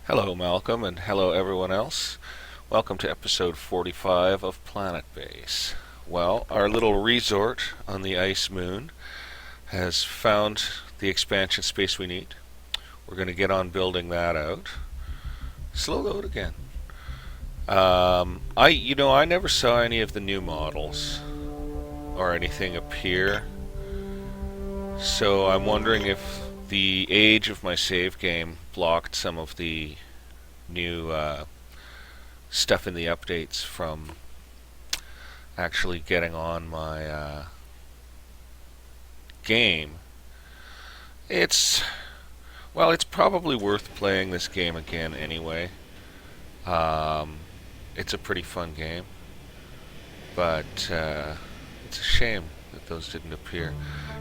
Hello, Malcolm, and hello, everyone else. Welcome to episode 45 of Planetbase. Well, our little resort on the ice moon has found the expansion space we need. We're going to get on building that out. Slow load again. I never saw any of the new models or anything appear, so I'm wondering if the age of my save game blocked some of the new stuff in the updates from actually getting on my game. It's it's probably worth playing this game again anyway. Um, it's a pretty fun game, but it's a shame that those didn't appear.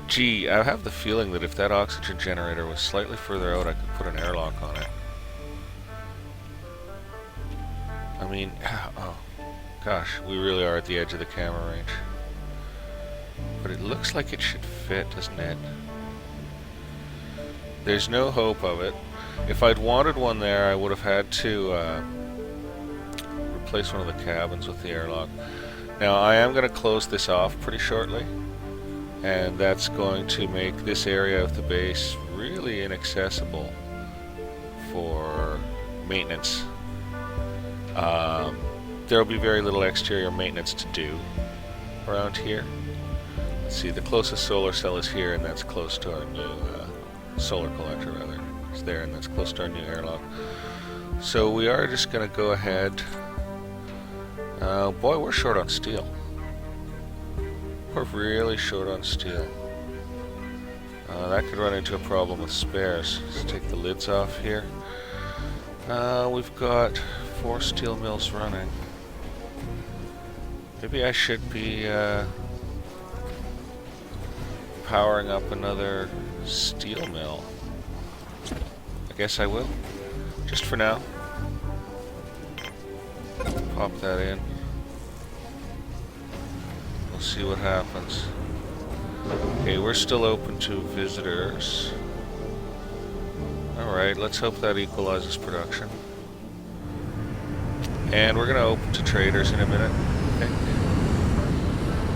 Gee, I have the feeling that if that oxygen generator was slightly further out, I could put an airlock on it. I mean, oh gosh, we really are at the edge of the camera range. But it looks like it should fit, doesn't it? There's no hope of it. If I'd wanted one there, I would have had to replace one of the cabins with the airlock. Now, I am going to close this off pretty shortly, and that's going to make this area of the base really inaccessible for maintenance. There will be very little exterior maintenance to do around here. Let's see, the closest solar cell is here, and that's close to our new solar collector, rather. It's there, and that's close to our new airlock. So we are just going to go ahead. Boy, we're short on steel. We're really short on steel. That could run into a problem with spares. Let's take the lids off here. We've got 4 steel mills running. Maybe I should be powering up another steel mill. I guess I will. Just for now. Pop that in. We'll see what happens. Okay, we're still open to visitors. Alright, let's hope that equalizes production. And we're going to open to traders in a minute, I think.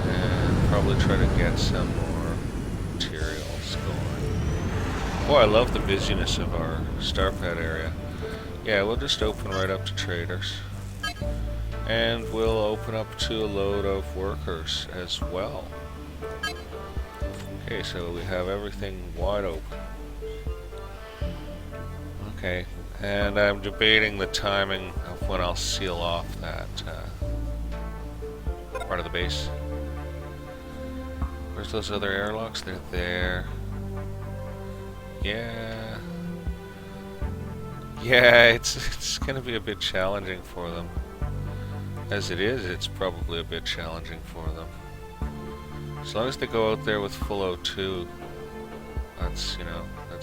And probably try to get some more materials going. Boy, I love the busyness of our starpad area. Yeah, we'll just open right up to traders. And we'll open up to a load of workers as well. Okay, so we have everything wide open. Okay, and I'm debating the timing of when I'll seal off that part of the base. Where's those other airlocks? They're there. Yeah. Yeah, it's gonna be a bit challenging for them. As it is, it's probably a bit challenging for them. As long as they go out there with full O2, that's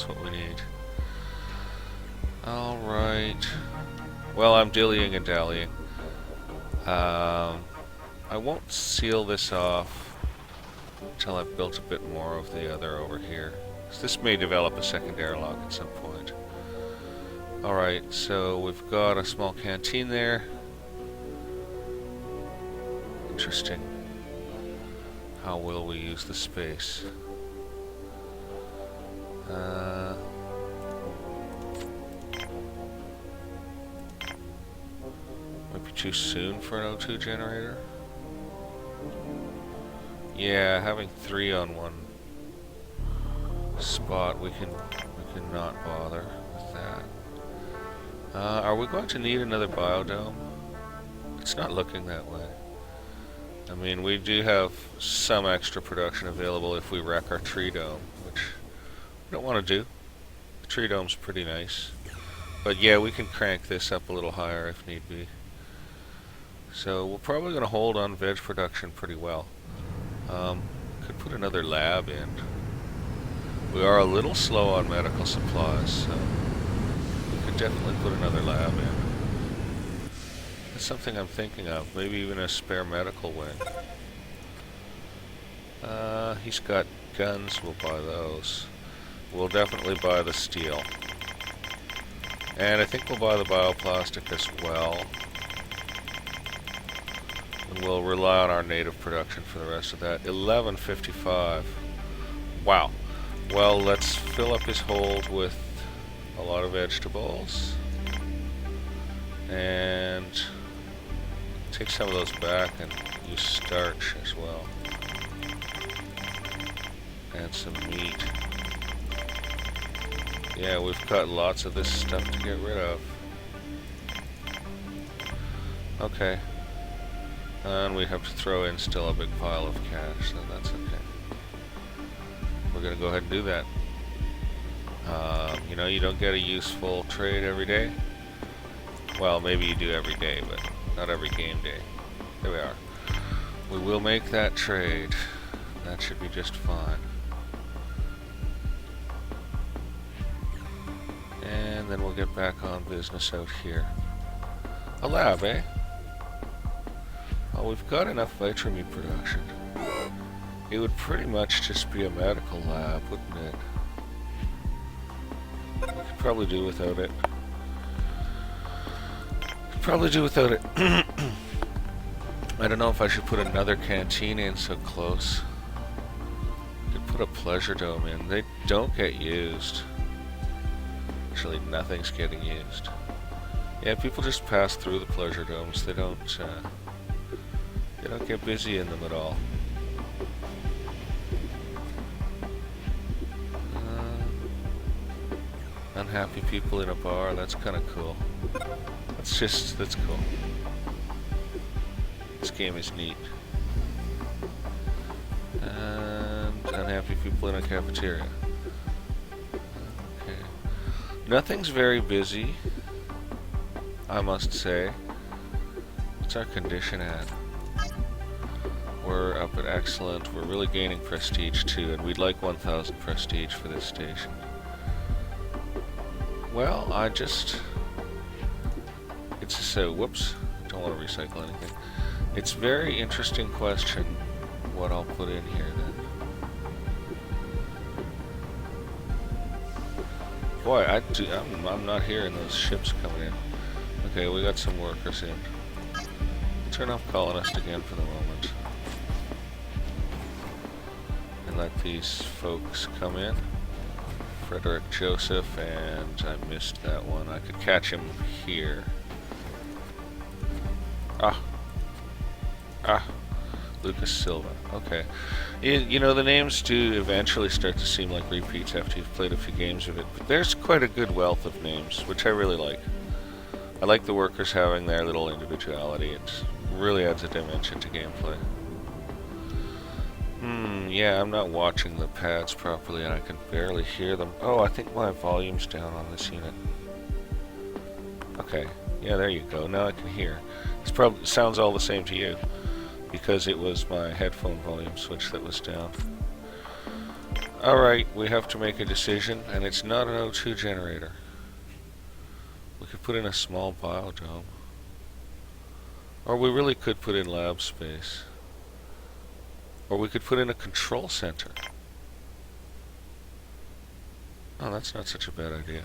what we need. Alright. Well, I'm dillying and dallying. I won't seal this off until I've built a bit more of the other over here. This may develop a second airlock at some point. Alright, so we've got a small canteen there. Interesting. How will we use the space? Might be too soon for an O2 generator. Yeah, having 3 on one spot, we can not bother with that. Are we going to need another biodome? It's not looking that way. I mean, we do have some extra production available if we wreck our tree dome, which we don't want to do. The tree dome's pretty nice. But yeah, we can crank this up a little higher if need be. So we're probably going to hold on veg production pretty well. Could put another lab in. We are a little slow on medical supplies, so we could definitely put another lab in. That's something I'm thinking of. Maybe even a spare medical wing. He's got guns. We'll buy those. We'll definitely buy the steel. And I think we'll buy the bioplastic as well. And we'll rely on our native production for the rest of that. 1155. Wow. Well, let's fill up his hold with a lot of vegetables. And take some of those back and use starch as well. And some meat. Yeah, we've got lots of this stuff to get rid of. Okay. And we have to throw in still a big pile of cash, so that's okay. We're gonna go ahead and do that. You know, you don't get a useful trade every day. Well, maybe you do every day, but not every game day. There we are. We will make that trade. That should be just fine. And then we'll get back on business out here. A lab, eh? Well, we've got enough Vitrameat production. It would pretty much just be a medical lab, wouldn't it? We could probably do without it. Probably do without it. I don't know if I should put another canteen in so close. Could put a pleasure dome in. They don't get used. Actually, nothing's getting used. Yeah, people just pass through the pleasure domes. They don't get busy in them at all. Unhappy people in a bar. That's kind of cool. That's cool. This game is neat. And unhappy people in a cafeteria. Okay. Nothing's very busy, I must say. What's our condition at? We're up at excellent. We're really gaining prestige too, and we'd like 1,000 prestige for this station. Well, it's so, whoops, don't want to recycle anything. It's a very interesting question what I'll put in here then. Boy, I'm not hearing those ships coming in. Okay, we got some workers in. Turn off colonist again for the moment. And let these folks come in. Frederick Joseph, and I missed that one. I could catch him here. Lucas Silva. Okay. You know, the names do eventually start to seem like repeats after you've played a few games of it, but there's quite a good wealth of names, which I really like. I like the workers having their little individuality. It really adds a dimension to gameplay. Yeah, I'm not watching the pads properly and I can barely hear them. Oh, I think my volume's down on this unit. Okay. Yeah, there you go. Now I can hear. It probably sounds all the same to you because it was my headphone volume switch that was down. Alright, we have to make a decision, and it's not an O2 generator. We could put in a small biodome. Or we really could put in lab space. Or we could put in a control center. Oh, that's not such a bad idea.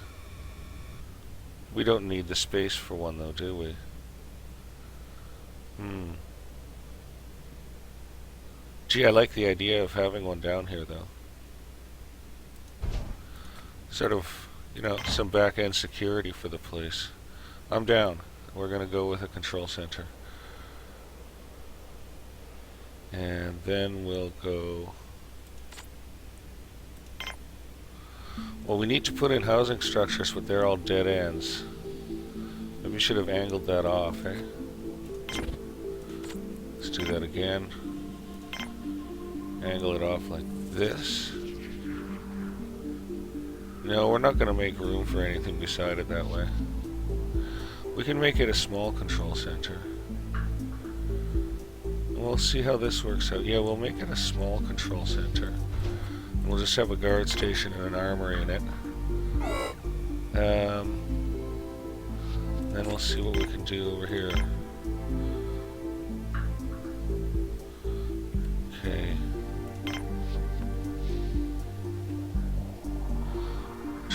We don't need the space for one, though, do we? Gee, I like the idea of having one down here, though. Sort of, you know, some back-end security for the place. I'm down. We're going to go with a control center. And then we'll go... Well, we need to put in housing structures, but they're all dead ends. Maybe we should have angled that off, eh? Let's do that again. Angle it off like this. No, we're not going to make room for anything beside it that way. We can make it a small control center. We'll see how this works out. Yeah, we'll make it a small control center. And we'll just have a guard station and an armory in it. Then we'll see what we can do over here. Okay.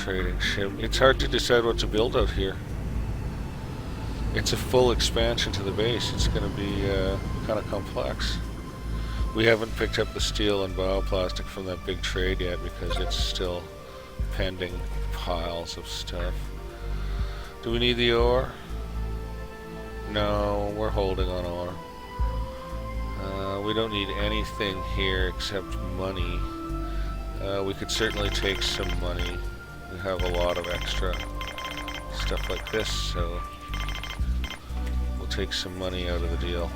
trading ship. It's hard to decide what to build out here. It's a full expansion to the base. It's going to be kind of complex. We haven't picked up the steel and bioplastic from that big trade yet because it's still pending piles of stuff. Do we need the ore? No, we're holding on ore. We don't need anything here except money. We could certainly take some money. We have a lot of extra stuff like this, so we'll take some money out of the deal.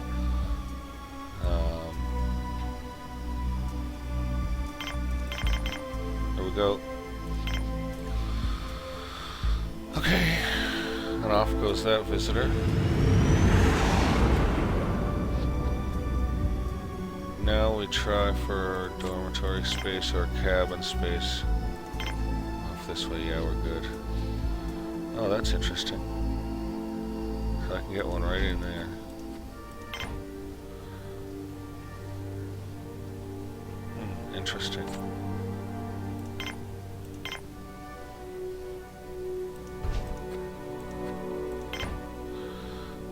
There we go. Okay, and off goes that visitor. Now we try for dormitory space or cabin space. Off this way, yeah, we're good. Oh, that's interesting. So I can get one right in there. Interesting.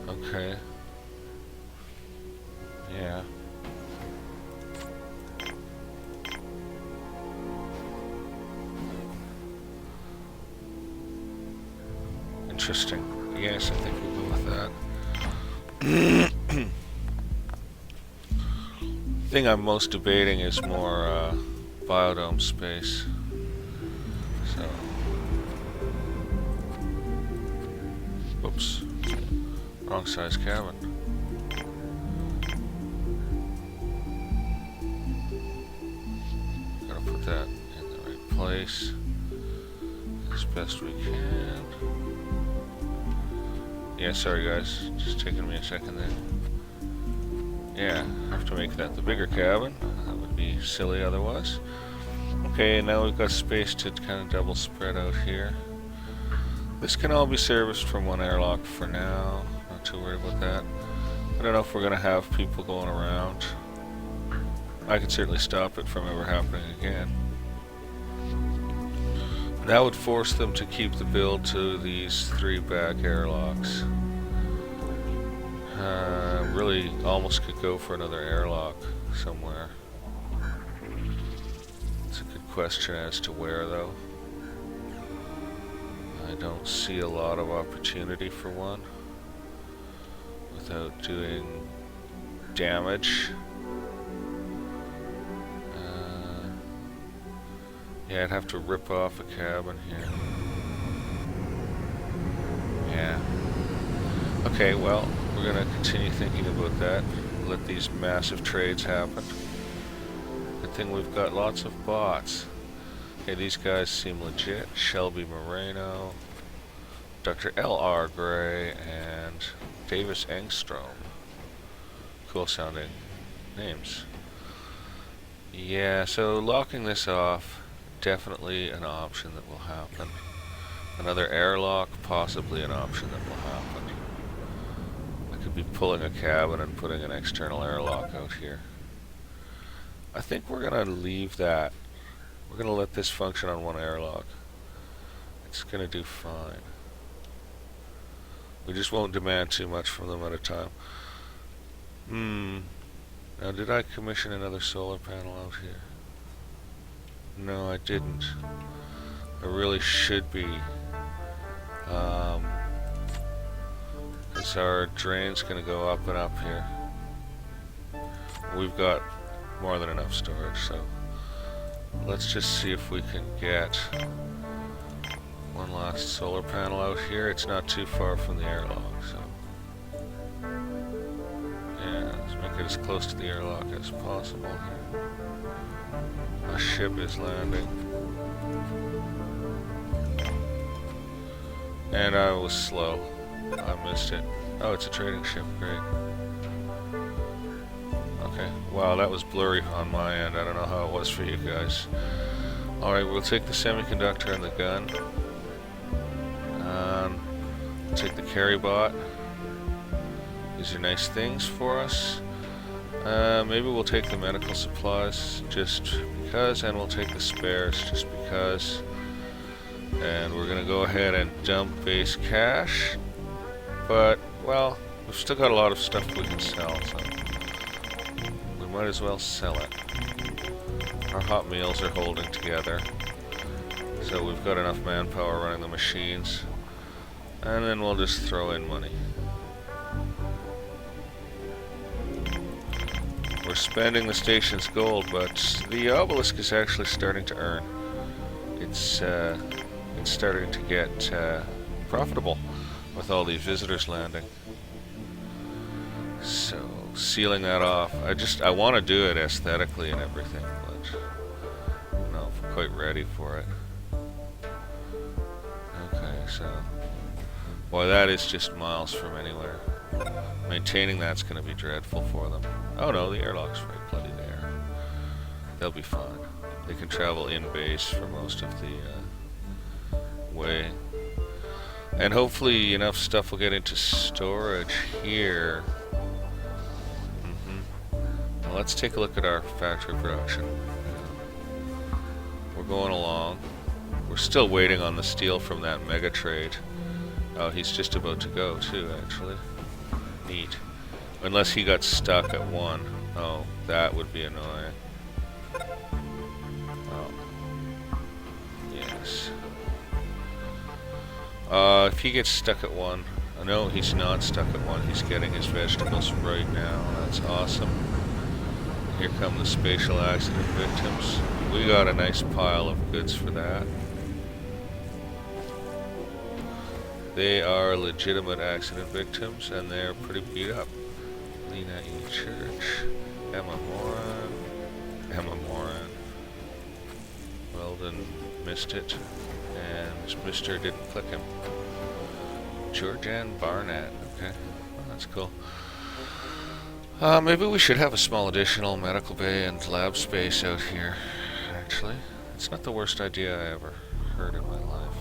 Okay. Yeah. Interesting. Yes, I think we'll go with that. The thing I'm most debating is more biodome space. So, oops, wrong size cabin. Gotta put that in the right place as best we can. Yeah, sorry guys, just taking me a second there. Yeah, have to make that the bigger cabin. That would be silly otherwise. Okay, now we've got space to kind of double spread out here. This can all be serviced from one airlock for now. Not too worried about that. I don't know if we're going to have people going around. I could certainly stop it from ever happening again. That would force them to keep the build to these 3 back airlocks. Really almost could go for another airlock somewhere. It's a good question as to where though. I don't see a lot of opportunity for one without doing damage. Yeah, I'd have to rip off a cabin here. Yeah. Okay, well, we're going to continue thinking about that. Let these massive trades happen. Good thing we've got lots of bots. Okay, these guys seem legit. Shelby Moreno, Dr. L.R. Gray, and Davis Engstrom. Cool sounding names. Yeah, so locking this off, definitely an option that will happen. Another airlock, possibly an option that will happen. I could be pulling a cabin and putting an external airlock out here. I think we're going to leave that. We're going to let this function on one airlock. It's going to do fine. We just won't demand too much from them at a time. Now, did I commission another solar panel out here? No, I didn't. I really should be. Because our drain's going to go up and up here. We've got more than enough storage, so let's just see if we can get one last solar panel out here. It's not too far from the airlock, so yeah, let's make it as close to the airlock as possible here. My ship is landing. And I was slow. I missed it. Oh, it's a trading ship. Great. Okay. Wow, that was blurry on my end. I don't know how it was for you guys. Alright, we'll take the semiconductor and the gun. Take the carry bot. These are nice things for us. Maybe we'll take the medical supplies just because, and we'll take the spares just because. And we're gonna go ahead and dump base cash. But, well, we've still got a lot of stuff we can sell, so we might as well sell it. Our hot meals are holding together. So we've got enough manpower running the machines. And then we'll just throw in money. We're spending the station's gold, but the Obelisk is actually starting to earn. It's starting to get profitable with all these visitors landing. So, sealing that off. I want to do it aesthetically and everything, but I'm not quite ready for it. Okay, so... Boy, that is just miles from anywhere. Maintaining that's going to be dreadful for them. Oh no, the airlock's right bloody there. They'll be fine. They can travel in base for most of the way. And hopefully enough stuff will get into storage here. Well, let's take a look at our factory production. We're going along. We're still waiting on the steel from that mega trade. Oh, he's just about to go too, actually. Neat. Unless he got stuck at 1. Oh, that would be annoying. Oh. Yes. If he gets stuck at 1... No, he's not stuck at 1. He's getting his vegetables right now. That's awesome. Here come the spatial accident victims. We got a nice pile of goods for that. They are legitimate accident victims, and they're pretty beat up. Lena E. Church, Emma Moran. Weldon missed it, and Mr. didn't click him. Georgianne Barnett, okay, well, that's cool. Maybe we should have a small additional medical bay and lab space out here, actually. It's not the worst idea I ever heard in my life.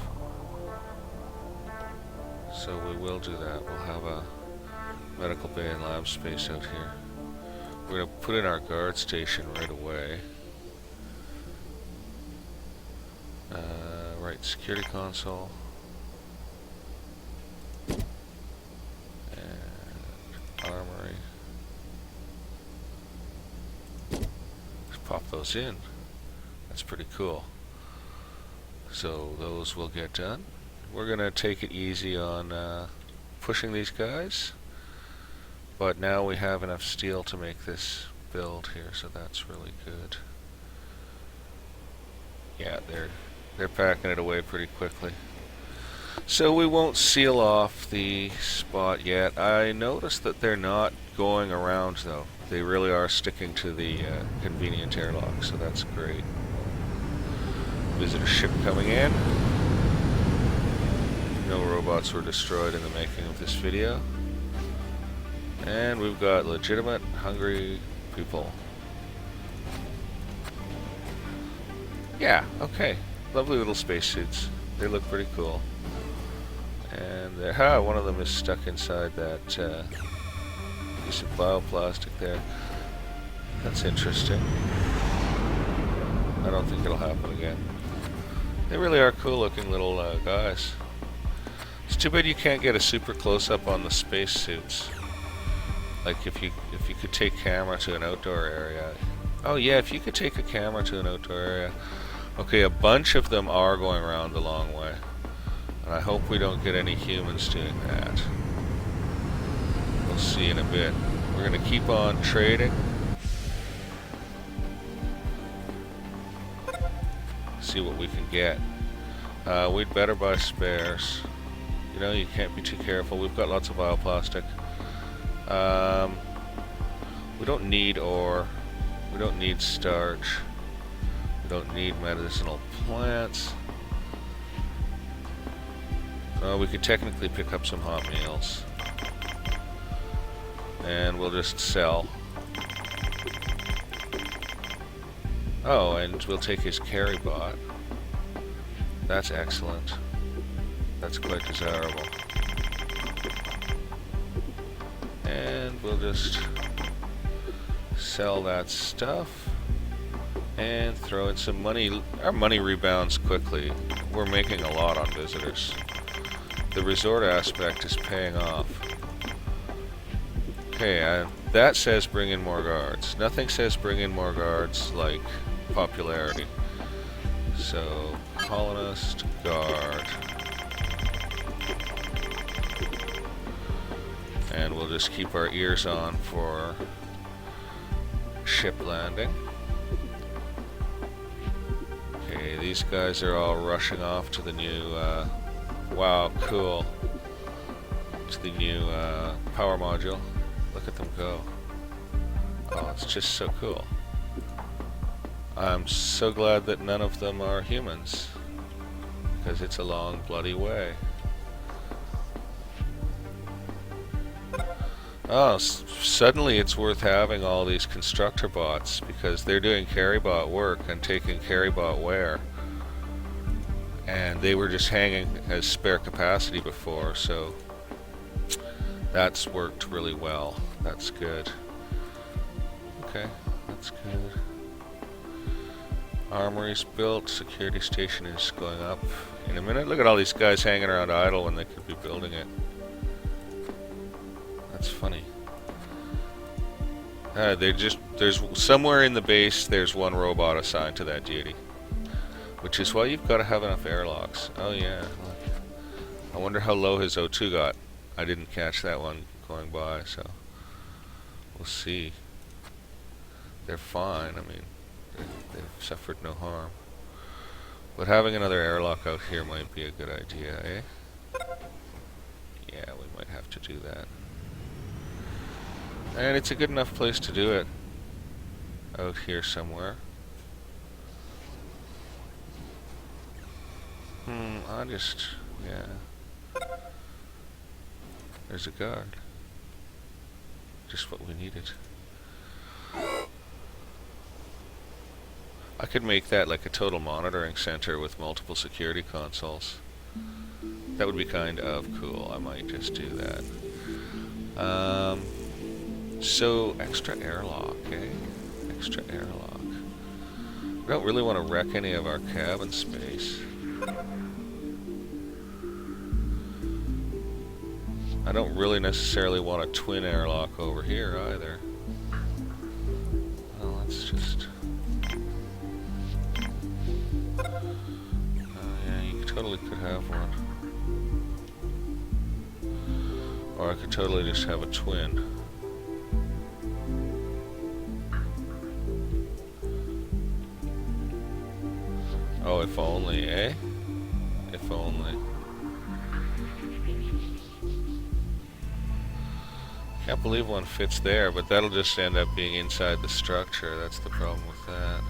So we will do that. We'll have a medical bay and lab space out here. We're going to put in our guard station right away. Right, security console. And armory. Just pop those in. That's pretty cool. So those will get done. We're going to take it easy on pushing these guys, but now we have enough steel to make this build here, so that's really good. Yeah, they're packing it away pretty quickly. So we won't seal off the spot yet. I noticed that they're not going around though. They really are sticking to the convenient airlock, so that's great. Visitor ship coming in. No robots were destroyed in the making of this video. And we've got legitimate, hungry people. Yeah, okay. Lovely little spacesuits. They look pretty cool. And one of them is stuck inside that piece of bioplastic there. That's interesting. I don't think it'll happen again. They really are cool looking little guys. It's too bad you can't get a super close-up on the spacesuits. Like if you could take camera to an outdoor area. Oh yeah, if you could take a camera to an outdoor area. Okay, a bunch of them are going around the long way. And I hope we don't get any humans doing that. We'll see in a bit. We're going to keep on trading. See what we can get. We'd better buy spares. You know, you can't be too careful. We've got lots of bioplastic. We don't need ore. We don't need starch. We don't need medicinal plants. We could technically pick up some hot meals. And we'll just sell. Oh, and we'll take his carry bot. That's excellent. That's quite desirable. And we'll just sell that stuff and throw in some money. Our money rebounds quickly we're making a lot on visitors. The resort aspect is paying off. Okay, that says bring in more guards. Nothing says bring in more guards like popularity. So, colonist, guard. And we'll just keep our ears on for ship landing. Okay, these guys are all rushing off to the new, wow, cool. To the new power module. Look at them go. Oh, it's just so cool. I'm so glad that none of them are humans, because it's a long, bloody way. Oh, suddenly it's worth having all these constructor bots, because they're doing carry bot work and taking carry bot wear. And they were just hanging as spare capacity before, so that's worked really well. That's good. Okay, that's good. Armory's built, security station is going up in a minute. Look at all these guys hanging around idle when they could be building it. That's funny. There's somewhere in the base there's one robot assigned to that duty. Which is why you've got to have enough airlocks. Oh yeah, look. I wonder how low his O2 got. I didn't catch that one going by, so we'll see. They're fine, I mean, they've suffered no harm. But having another airlock out here might be a good idea, eh? Yeah, we might have to do that. And it's a good enough place to do it. Out here somewhere. Yeah. There's a guard. Just what we needed. I could make that like a total monitoring center with multiple security consoles. That would be kind of cool. I might just do that. So, extra airlock, eh? Extra airlock. We don't really want to wreck any of our cabin space. I don't really necessarily want a twin airlock over here either. Well, let's just... yeah, you totally could have one. Or I could totally just have a twin. Oh, if only, eh? If only. Can't believe one fits there, but that'll just end up being inside the structure. That's the problem with that.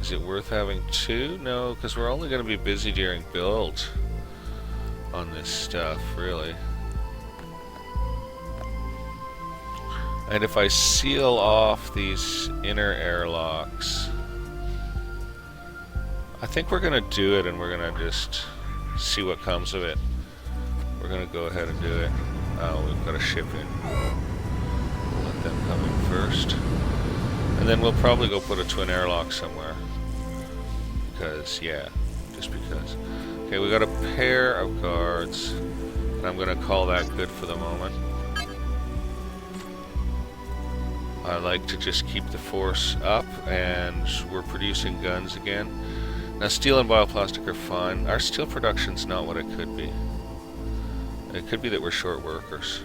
Is it worth having two? No, because we're only going to be busy during build on this stuff, really. And if I seal off these inner airlocks, I think we're going to do it, and we're going to just see what comes of it. We're going to go ahead and do it. Oh, we've got a ship in. We'll let them come in first. And then we'll probably go put a twin airlock somewhere. Because, yeah, just because. Okay, we got a pair of guards. And I'm going to call that good for the moment. I like to just keep the force up, and we're producing guns again. Now, steel and bioplastic are fine. Our steel production's not what it could be. It could be that we're short workers.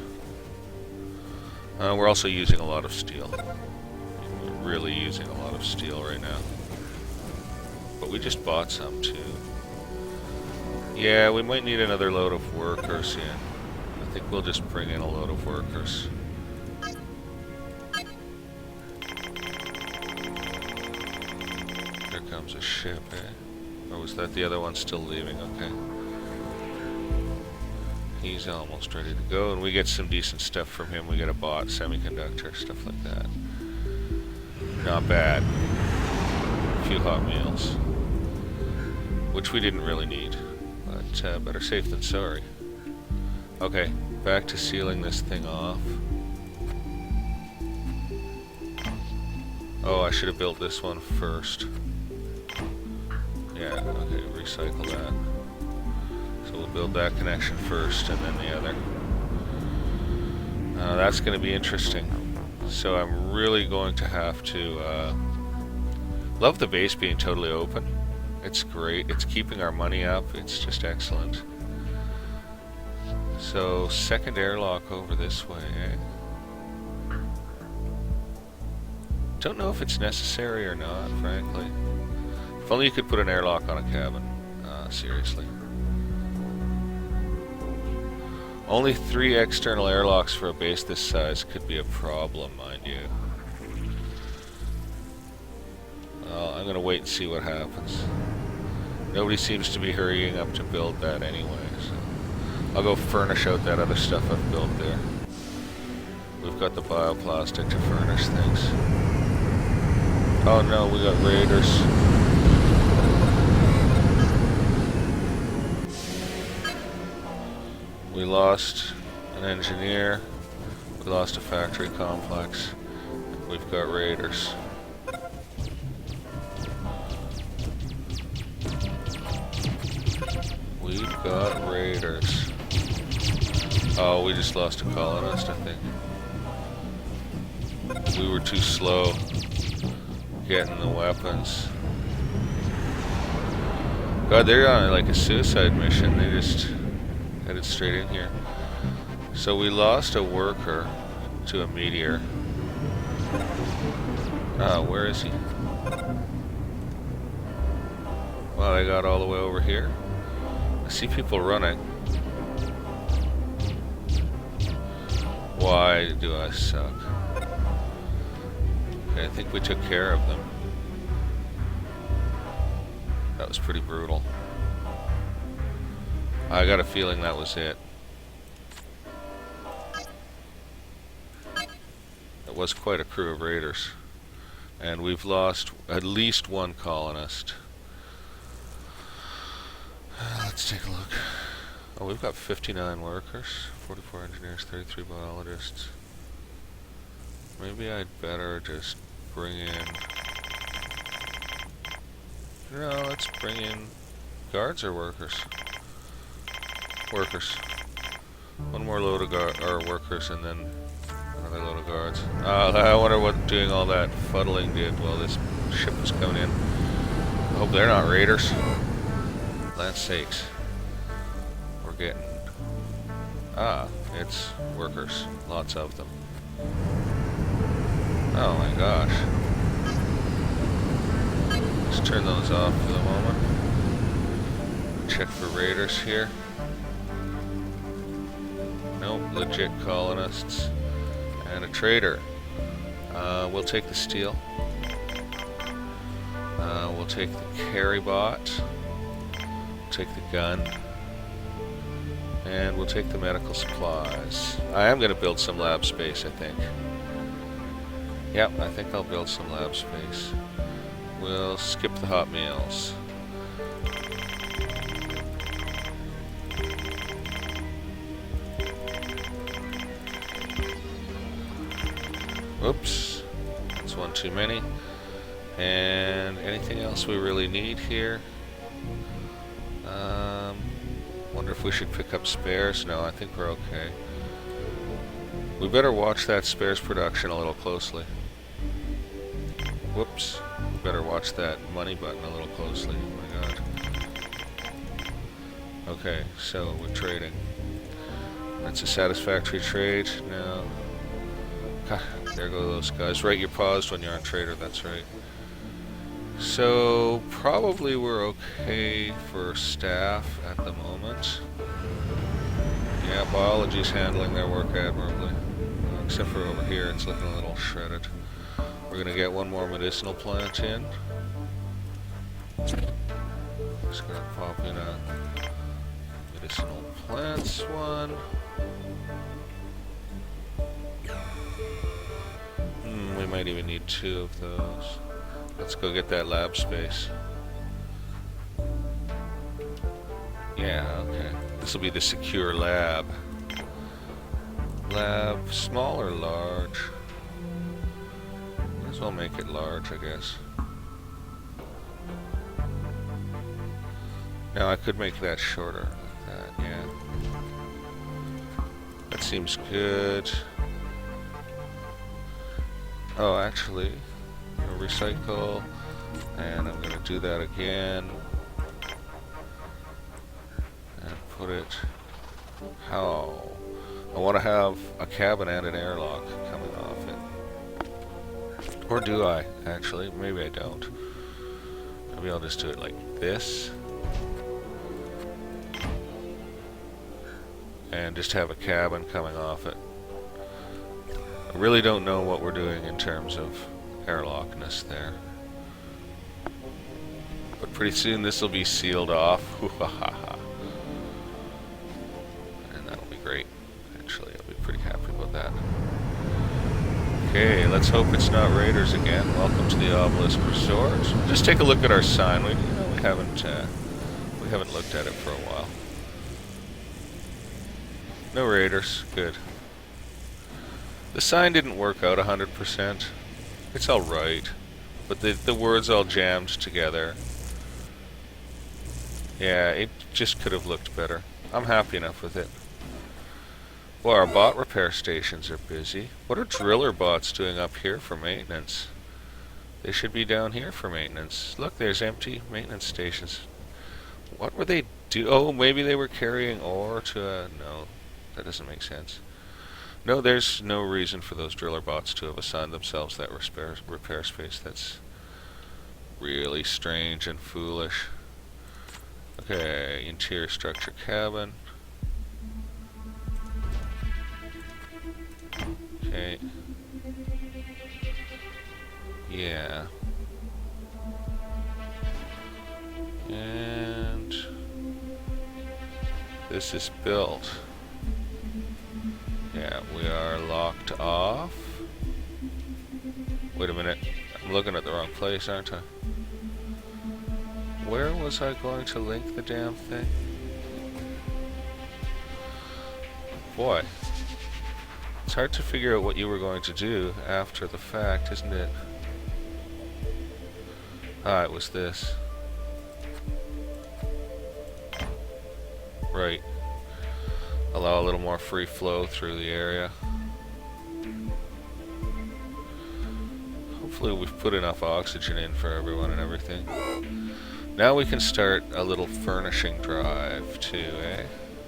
We're also using a lot of steel. We're really using a lot of steel right now. But we just bought some, too. Yeah, we might need another load of workers in. I think we'll just bring in a load of workers. There comes a ship, eh? Or was that the other one still leaving? Okay. He's almost ready to go, and we get some decent stuff from him. We get a bot, semiconductor, stuff like that. Not bad. A few hot meals. Which we didn't really need. But better safe than sorry. Okay, back to sealing this thing off. Oh, I should have built this one first. Yeah, okay, recycle that. So we'll build that connection first and then the other. That's going to be interesting. So I'm really going to have to... love the base being totally open. It's great. It's keeping our money up. It's just excellent. So, second airlock over this way, eh? Don't know if it's necessary or not, frankly. If only you could put an airlock on a cabin. Seriously. Only 3 external airlocks for a base this size could be a problem, mind you. I'm going to wait and see what happens. Nobody seems to be hurrying up to build that anyway, so I'll go furnish out that other stuff I've built there. We've got the bioplastic to furnish things. Oh no, we got raiders. We lost an engineer. We lost a factory complex. We've got raiders. We've got raiders. Oh, we just lost a colonist, I think. We were too slow getting the weapons. God, they're on like a suicide mission. They just headed straight in here. So we lost a worker to a meteor. Where is he? Wow, they got all the way over here. I see people running. Why do I suck? Okay, I think we took care of them. That was pretty brutal. I got a feeling that was it. It was quite a crew of raiders. And we've lost at least 1 colonist. Let's take a look. Oh, we've got 59 workers, 44 engineers, 33 biologists. Maybe I'd better just bring in... No, let's bring in guards or workers. Workers. 1 more load of workers and then another load of guards. I wonder what doing all that fuddling did while this ship was coming in. I hope they're not raiders. Land's sakes. We're getting... it's workers. Lots of them. Oh my gosh. Let's turn those off for the moment. Check for raiders here. Nope, legit colonists. And a trader. We'll take the steel. We'll take the carry bot. Take the gun, and we'll take the medical supplies. I am going to build some lab space, I think. Yep, I think I'll build some lab space. We'll skip the hot meals. Oops, that's 1 too many. And anything else we really need here? Wonder if we should pick up spares. No, I think we're okay. We better watch that spares production a little closely. Whoops. We better watch that money button a little closely. Oh my god. Okay, so we're trading. That's a satisfactory trade. No. God, there go those guys. Right, you're paused when you're on trader, that's right. So, probably we're okay for staff at the moment. Yeah, biology's handling their work admirably. Except for over here, it's looking a little shredded. We're gonna get 1 more medicinal plant in. Just gonna pop in a medicinal plants one. We might even need 2 of those. Let's go get that lab space. Yeah, okay. This will be the secure lab. Lab, small or large? as well make it large, I guess. Now I could make that shorter. Like that, yeah. That seems good. Oh, actually, I'll recycle, and I'm gonna do that again. And put it how? I want to have a cabin and an airlock coming off it. Or do I, actually? Maybe I don't. Maybe I'll just do it like this. And just have a cabin coming off it. I really don't know what we're doing in terms of airlockness there. But pretty soon this will be sealed off. And that'll be great. Actually, I'll be pretty happy about that. Okay, let's hope it's not raiders again. Welcome to the Obelisk Resort. Just take a look at our sign. We haven't looked at it for a while. No raiders. Good. The sign didn't work out 100%. It's alright. But the words all jammed together. Yeah, it just could have looked better. I'm happy enough with it. Well, our bot repair stations are busy. What are driller bots doing up here for maintenance? They should be down here for maintenance. Look, there's empty maintenance stations. What were they do? Oh, maybe they were carrying ore to a... No, that doesn't make sense. No, there's no reason for those driller bots to have assigned themselves that repair space. That's really strange and foolish. Okay, interior structure cabin. Okay. Yeah. And this is built. Yeah, we are locked off. Wait a minute. I'm looking at the wrong place, aren't I? Where was I going to link the damn thing? Boy. It's hard to figure out what you were going to do after the fact, isn't it? Ah, it was this. Right. Allow a little more free flow through the area. Hopefully we've put enough oxygen in for everyone and everything. Now we can start a little furnishing drive too, eh?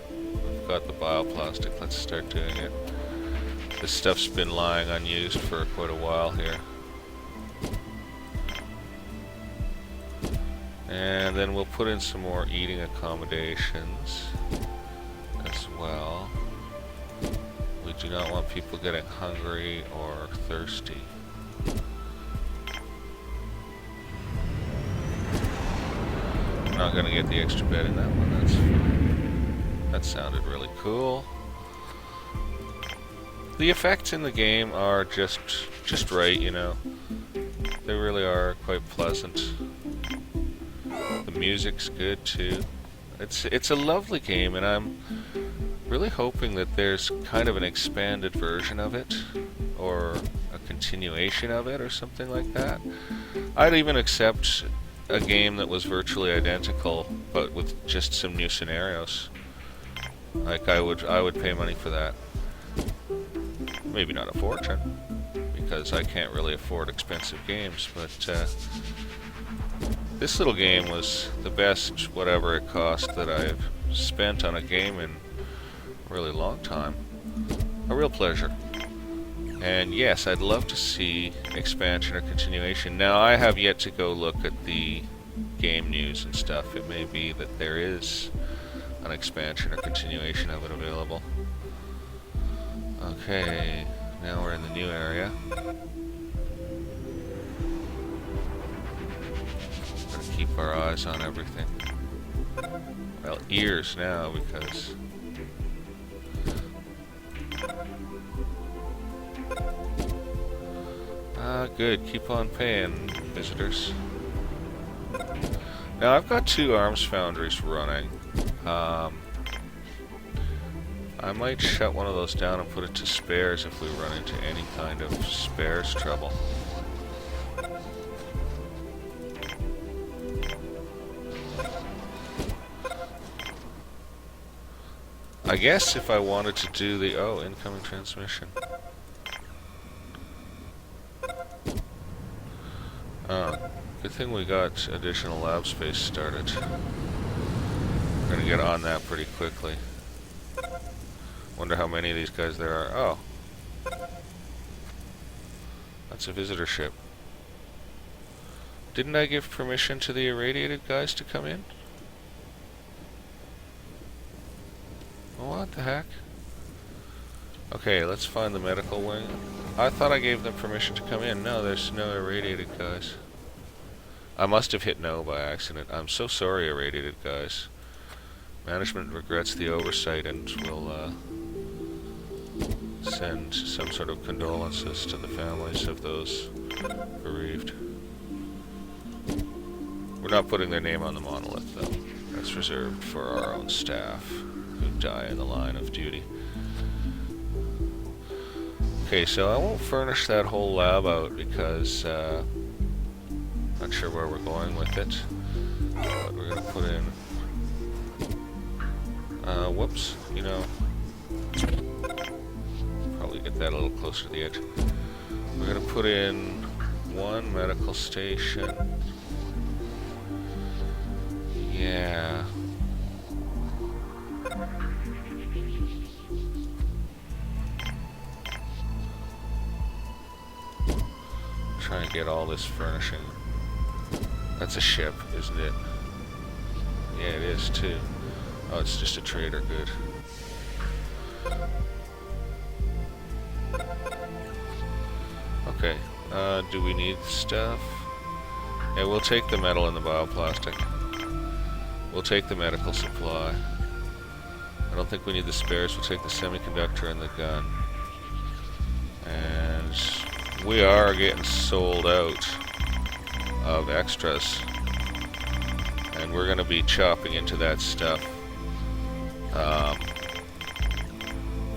We've got the bioplastic, let's start doing it. This stuff's been lying unused for quite a while here. And then we'll put in some more eating accommodations as well. We do not want people getting hungry or thirsty. I'm not going to get the extra bed in that one, that's fine. That sounded really cool. The effects in the game are just right, you know. They really are quite pleasant. The music's good too. It's a lovely game, and I'm really hoping that there's kind of an expanded version of it, or a continuation of it, or something like that. I'd even accept a game that was virtually identical, but with just some new scenarios. Like I would pay money for that. Maybe not a fortune, because I can't really afford expensive games, but this little game was the best whatever it cost that I've spent on a game in a really long time. A real pleasure. And yes, I'd love to see expansion or continuation. Now, I have yet to go look at the game news and stuff. It may be that there is an expansion or continuation of it available. Okay, now we're in the new area. Gotta keep our eyes on everything. Well, ears now, because... good. Keep on paying, visitors. Now, I've got 2 arms foundries running. I might shut one of those down and put it to spares if we run into any kind of spares trouble. I guess if I wanted to do the... Oh, incoming transmission. Good thing we got additional lab space started. We're gonna get on that pretty quickly. Wonder how many of these guys there are. Oh. That's a visitor ship. Didn't I give permission to the irradiated guys to come in? What the heck? Okay, let's find the medical wing. I thought I gave them permission to come in. No, there's no irradiated guys. I must have hit no by accident. I'm so sorry, irradiated guys. Management regrets the oversight and will send some sort of condolences to the families of those bereaved. We're not putting their name on the monolith, though. That's reserved for our own staff who die in the line of duty. Okay, so I won't furnish that whole lab out because not sure where we're going with it. But we're gonna put in whoops, you know, probably get that a little closer to the edge. We're gonna put in one medical station. Yeah. Try and get all this furnishing. That's a ship, isn't it? Yeah, it is too. Oh, it's just a trader good. Okay, do we need stuff? Yeah, we'll take the metal and the bioplastic. We'll take the medical supply. I don't think we need the spares. We'll take the semiconductor and the gun. And we are getting sold out of extras. And we're going to be chopping into that stuff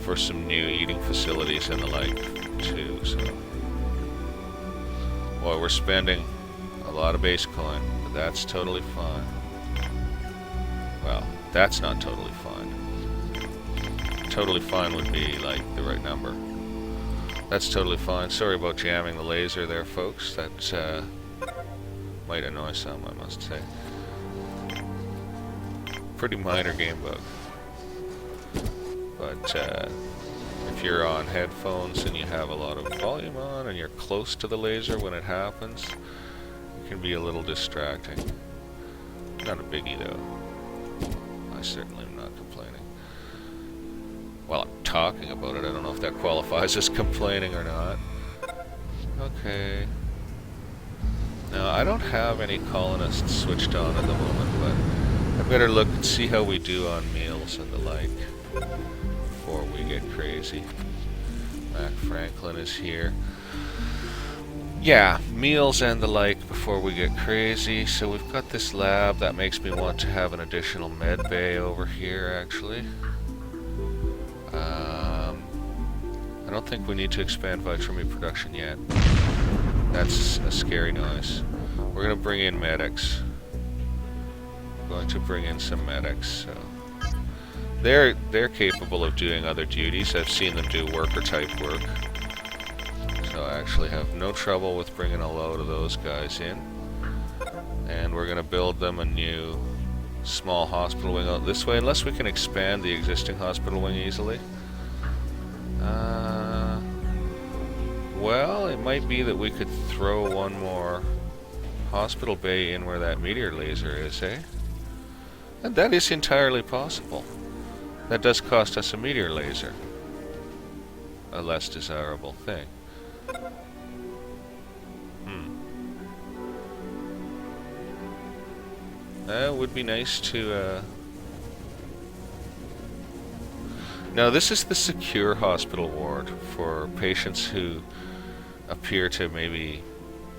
for some new eating facilities and the like, too. So, well, we're spending a lot of base coin, but that's totally fine. Well, that's not totally fine. Totally fine would be like the right number. That's totally fine. Sorry about jamming the laser there, folks. That might annoy some, I must say. Pretty minor game bug. But if you're on headphones and you have a lot of volume on and you're close to the laser when it happens, it can be a little distracting. Not a biggie though. I certainly am not complaining. While I'm talking about it, I don't know if that qualifies as complaining or not. Okay. Now, I don't have any colonists switched on at the moment, but I better look and see how we do on meals and the like before we get crazy. Mac Franklin is here. Yeah, meals and the like before we get crazy. So we've got this lab. That makes me want to have an additional med bay over here, actually. I don't think we need to expand Vitrumi production yet. That's a scary noise. We're going to bring in medics. We're going to bring in some medics. So they're capable of doing other duties. I've seen them do worker type work. So I actually have no trouble with bringing a load of those guys in. And we're going to build them a new small hospital wing out this way, unless we can expand the existing hospital wing easily. Well, it might be that we could throw one more hospital bay in where that meteor laser is, eh? And that is entirely possible. That does cost us a meteor laser. A less desirable thing. It would be nice to, Now, this is the secure hospital ward for patients who appear to maybe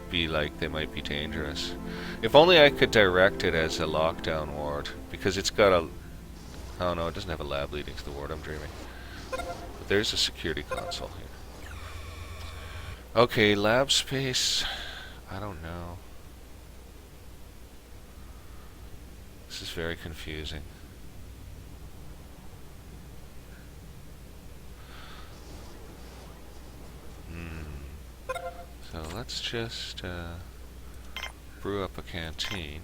be like they might be dangerous. If only I could direct it as a lockdown ward, because it's got a... Oh no, it doesn't have a lab leading to the ward, I'm dreaming. But there's a security console here. Okay, lab space... I don't know. This is very confusing. So let's just brew up a canteen.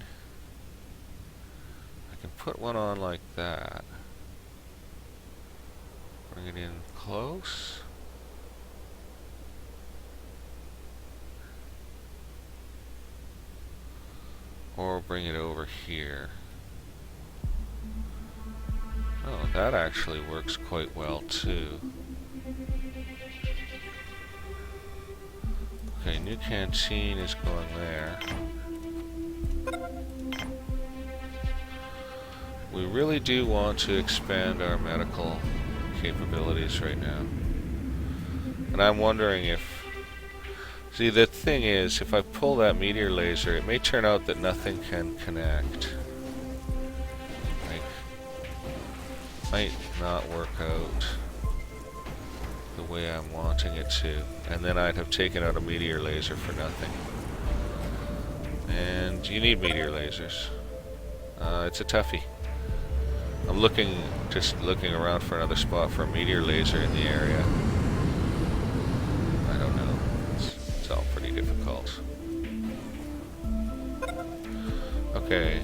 I can put one on like that. Bring it in close. Or bring it over here. Oh, that actually works quite well too. Okay, new canteen is going there. We really do want to expand our medical capabilities right now. And I'm wondering if... See, the thing is, if I pull that meteor laser, it may turn out that nothing can connect. Like, might not work out the way I'm wanting it to. And then I'd have taken out a meteor laser for nothing. And you need meteor lasers. It's a toughie. I'm just looking around for another spot for a meteor laser in the area. I don't know. It's all pretty difficult. Okay,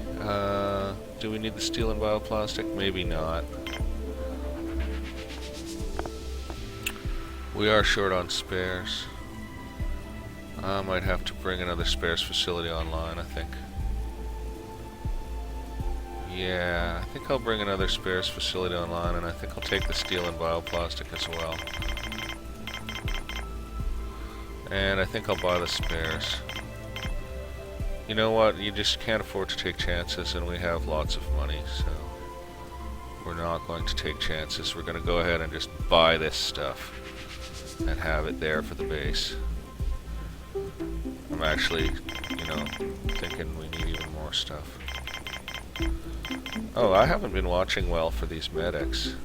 do we need the steel and bioplastic? Maybe not. We are short on spares. I might have to bring another spares facility online, I think. Yeah, I think I'll bring another spares facility online, and I think I'll take the steel and bioplastic as well. And I think I'll buy the spares. You know what, you just can't afford to take chances, and we have lots of money, so we're not going to take chances. We're going to go ahead and just buy this stuff and have it there for the base. I'm actually, you know, thinking we need even more stuff. Oh, I haven't been watching well for these medics.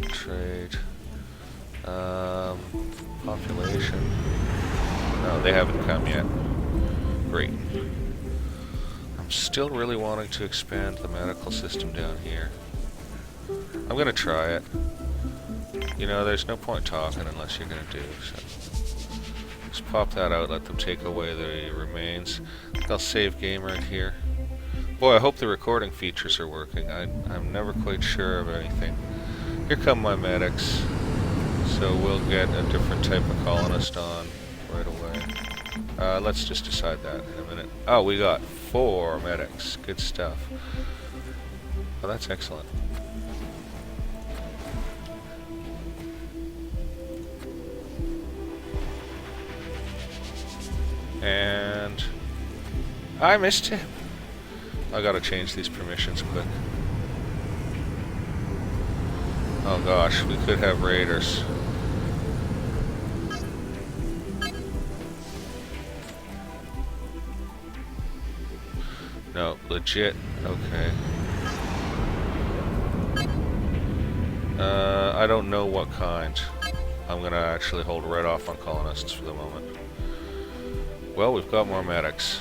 Trade. Population. No, they haven't come yet. Great. I'm still really wanting to expand the medical system down here. I'm gonna try it. You know, there's no point talking unless you're gonna do, so. Just pop that out, let them take away the remains. I think I'll save game right here. Boy, I hope the recording features are working. I'm never quite sure of anything. Here come my medics. So we'll get a different type of colonist on right away. Let's just decide that in a minute. Oh, we got 4 medics. Good stuff. Oh, that's excellent. And I missed him. I gotta change these permissions quick. Oh gosh, we could have raiders. No, legit. Okay. I don't know what kind. I'm gonna actually hold right off on colonists for the moment. Well, we've got more medics.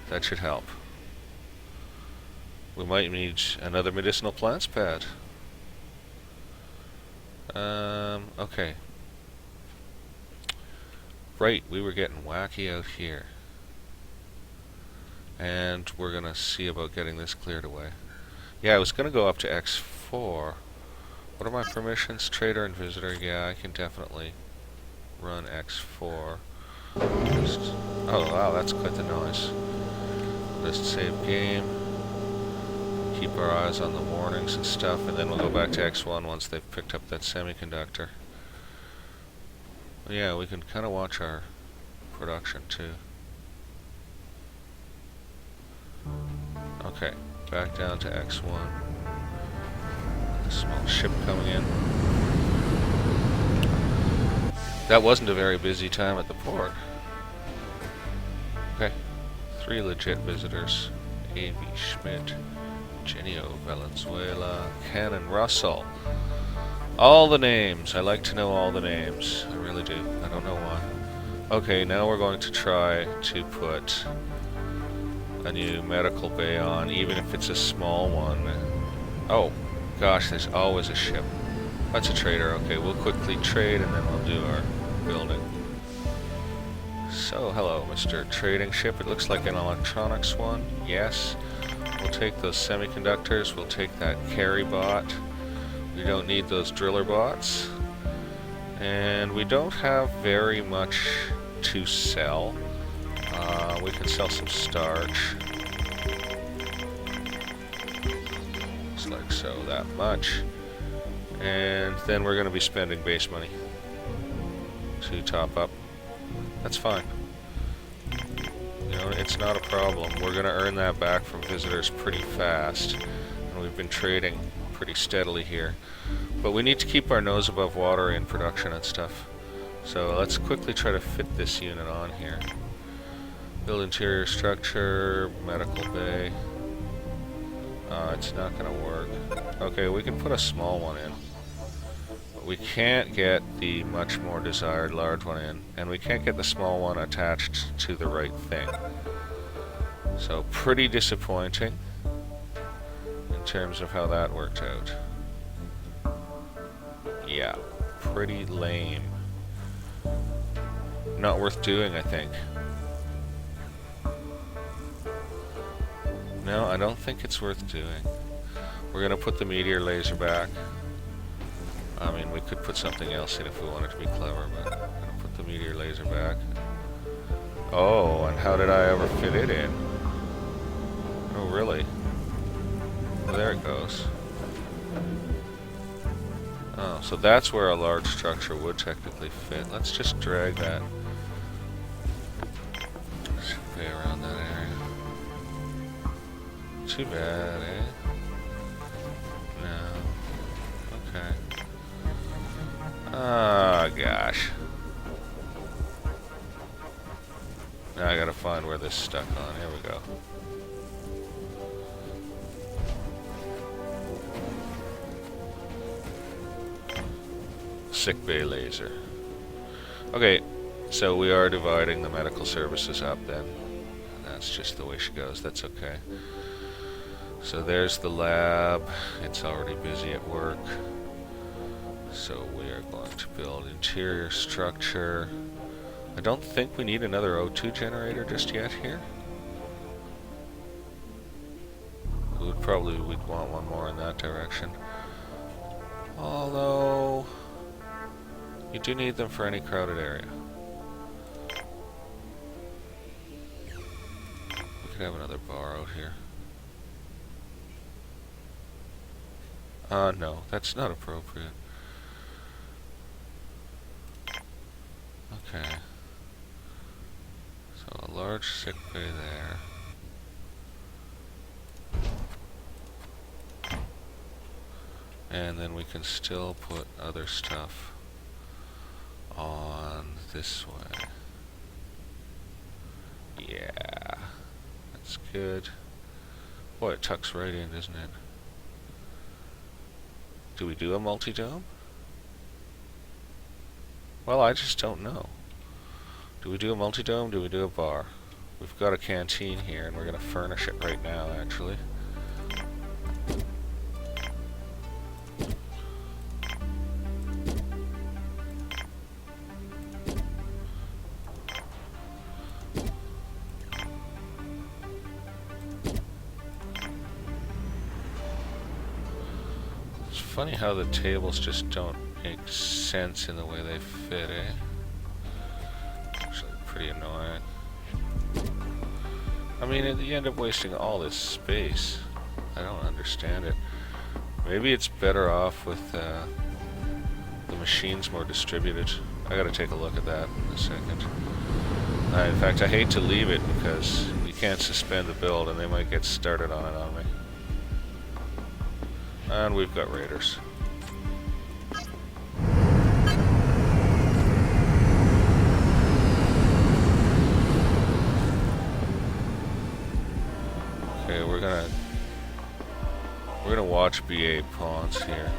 That should help. We might need another medicinal plants pad. Okay. Right, we were getting wacky out here. And we're gonna see about getting this cleared away. Yeah, I was gonna go up to X4. What are my permissions? Trader and visitor. Yeah, I can definitely run X4. Oh wow, that's quite the noise. Just save game. Keep our eyes on the warnings and stuff, and then we'll go back to X1 once they've picked up that semiconductor. But yeah, we can kind of watch our production too. Okay, back down to X1. A small ship coming in. That wasn't a very busy time at the port. Okay, 3 legit visitors. A.V. Schmidt, Genio Valenzuela, Cannon Russell. All the names. I like to know all the names. I really do. I don't know why. Okay, now we're going to try to put a new medical bay on, even if it's a small one. Oh, gosh, there's always a ship. That's a trader. Okay, we'll quickly trade and then we'll do our building. So, hello, Mr. Trading Ship. It looks like an electronics one. Yes. We'll take those semiconductors. We'll take that carry bot. We don't need those driller bots. And we don't have very much to sell. We can sell some starch. Looks like so, that much. And then we're going to be spending base money to top up. That's fine. You know, it's not a problem. We're going to earn that back from visitors pretty fast. And we've been trading pretty steadily here. But we need to keep our nose above water in production and stuff. So let's quickly try to fit this unit on here. Build interior structure, medical bay. It's not going to work. Okay, we can put a small one in. But we can't get the much more desired large one in. And we can't get the small one attached to the right thing. So pretty disappointing in terms of how that worked out. Yeah, pretty lame. Not worth doing, I think. No, I don't think it's worth doing. We're going to put the meteor laser back. I mean, we could put something else in if we wanted to be clever, but I'm going to put the meteor laser back. Oh, and how did I ever fit it in? Oh, really? Well, there it goes. Oh, so that's where a large structure would technically fit. Let's just drag that way around that area. Too bad, eh? No. Okay. Ah, gosh. Now I gotta find where this is stuck on. Here we go. Sick bay laser. Okay, so we are dividing the medical services up then. That's just the way she goes. That's okay. So there's the lab. It's already busy at work. So we are going to build interior structure. I don't think we need another O2 generator just yet here. We'd want one more in that direction. Although you do need them for any crowded area. We could have another bar out here. No, that's not appropriate. Okay. So a large sick bay there. And then we can still put other stuff on this way. Yeah. That's good. Boy, it tucks right in, doesn't it? Do we do a multi-dome? Well, I just don't know. Do we do a multi-dome? Do we do a bar? We've got a canteen here, and we're going to furnish it right now, actually. Funny how the tables just don't make sense in the way they fit, eh? Actually pretty annoying. I mean, you end up wasting all this space. I don't understand it. Maybe it's better off with the machines more distributed. I gotta take a look at that in a second. In fact, I hate to leave it because we can't suspend the build and they might get started on it on me. And we've got raiders. Okay, we're gonna watch BA pawns here.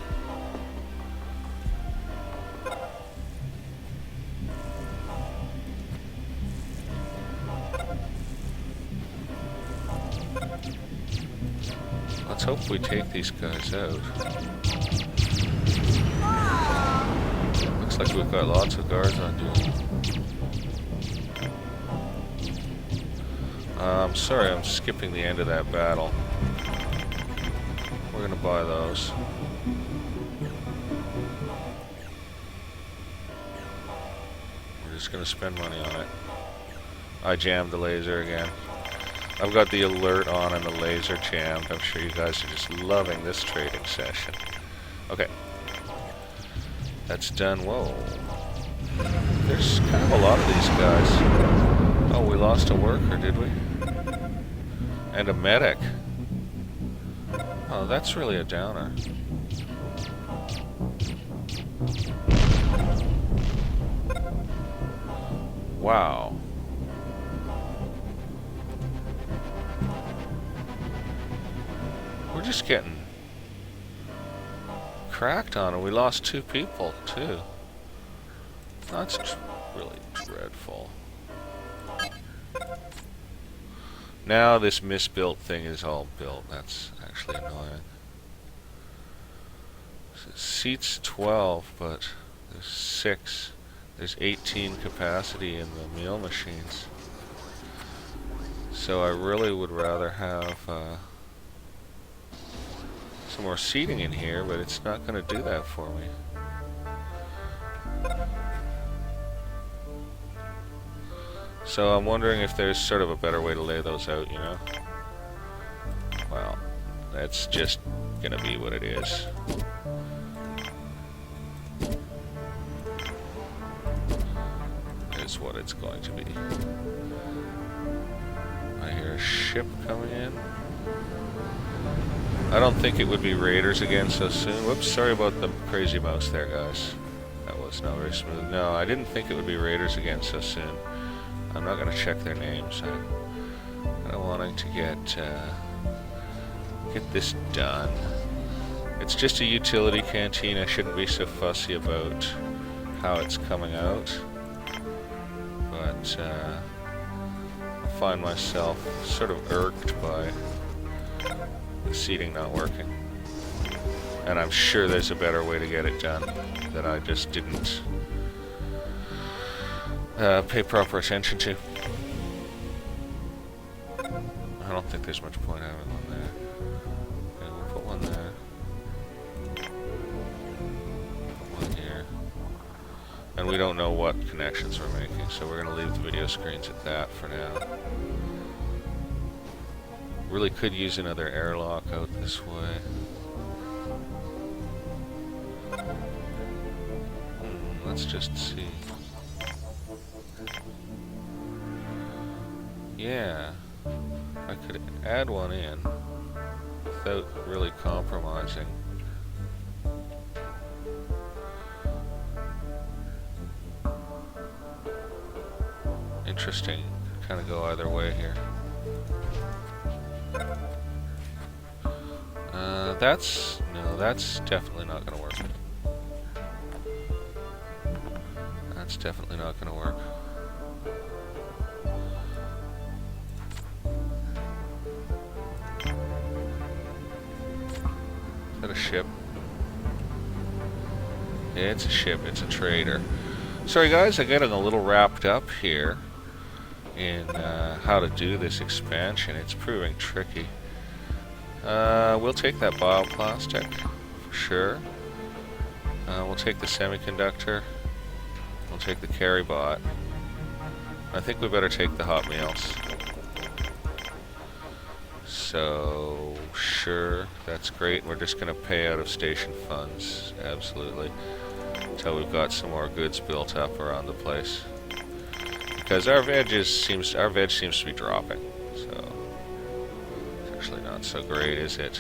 Let's hope we take these guys out. Looks like we've got lots of guards on duty. I'm sorry, I'm skipping the end of that battle. We're gonna buy those. We're just gonna spend money on it. I jammed the laser again. I've got the alert on and the laser jammed. I'm sure you guys are just loving this trading session. Okay. That's done. Whoa. There's kind of a lot of these guys. Oh, we lost a worker, did we? And a medic. Oh, that's really a downer. Wow. We're just getting cracked on, and we lost 2 people, too. That's really dreadful. Now this misbuilt thing is all built. That's actually annoying. So seats 12, but there's 6. There's 18 capacity in the meal machines. So I really would rather have some more seating in here, but it's not going to do that for me. So I'm wondering if there's sort of a better way to lay those out, you know? Well, that's just going to be what it is. Is what it's going to be. I hear a ship coming in. I don't think it would be raiders again so soon. Whoops, sorry about the crazy mouse there, guys. That was not very smooth. No, I didn't think it would be raiders again so soon. I'm not going to check their names. I'm wanting to get this done. It's just a utility canteen. I shouldn't be so fussy about how it's coming out. But I find myself sort of irked by the seating not working. And I'm sure there's a better way to get it done that I just didn't pay proper attention to. I don't think there's much point having one there. Okay, we'll put one there. Put one here. And we don't know what connections we're making, so we're going to leave the video screens at that for now. Really could use another airlock out this way. Let's just see. Yeah, I could add one in without really compromising. Interesting, kind of go either way here. That's definitely not going to work. That's definitely not going to work. Is that a ship? Yeah, it's a ship. It's a trader. Sorry guys, I'm getting a little wrapped up here in how to do this expansion. It's proving tricky. We'll take that bioplastic for sure. We'll take the semiconductor. We'll take the carry bot. I think we better take the hot meals. So, sure, that's great. We're just going to pay out of station funds, absolutely, until we've got some more goods built up around the place. Because our veg seems to be dropping, so it's actually not so great, is it?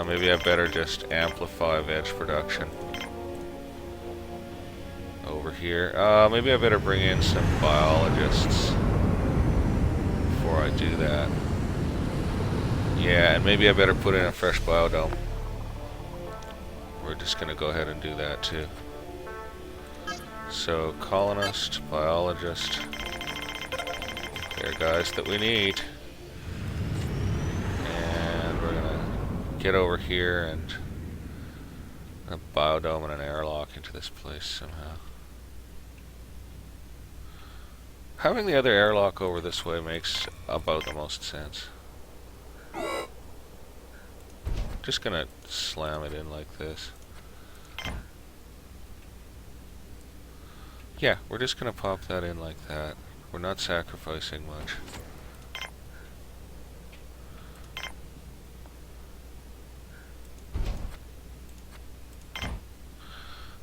Maybe I better just amplify veg production over here. Maybe I better bring in some biologists before I do that. Yeah, and maybe I better put in a fresh biodome. We're just going to go ahead and do that too. So, colonist, biologist, they're guys that we need. And we're going to get over here and a biodome and an airlock into this place somehow. Having the other airlock over this way makes about the most sense. Just gonna slam it in like this. Yeah, we're just gonna pop that in like that. We're not sacrificing much.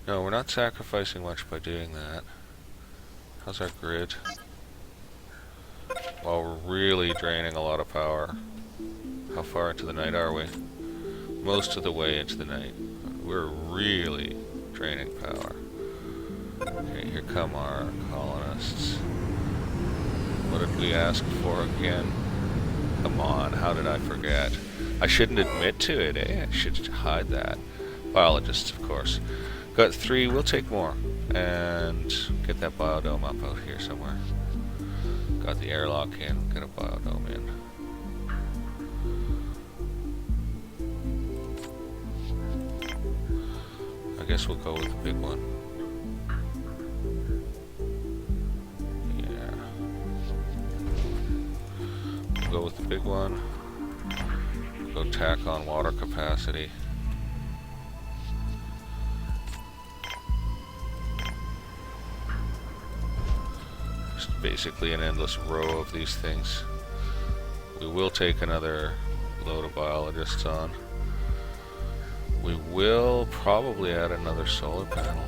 No, we're not sacrificing much by doing that. How's our grid? Well, we're really draining a lot of power. How far into the night are we? Most of the way into the night. We're really draining power. Okay, here come our colonists. What did we ask for again? Come on, how did I forget? I shouldn't admit to it, eh? I should hide that. Biologists, of course. Got 3, we'll take more. And get that biodome up out here somewhere. Got the airlock in, get a biodome in. I guess we'll go with the big one. Yeah. We'll go with the big one. We'll go tack on water capacity. Basically an endless row of these things. We will take another load of biologists on. We will probably add another solar panel.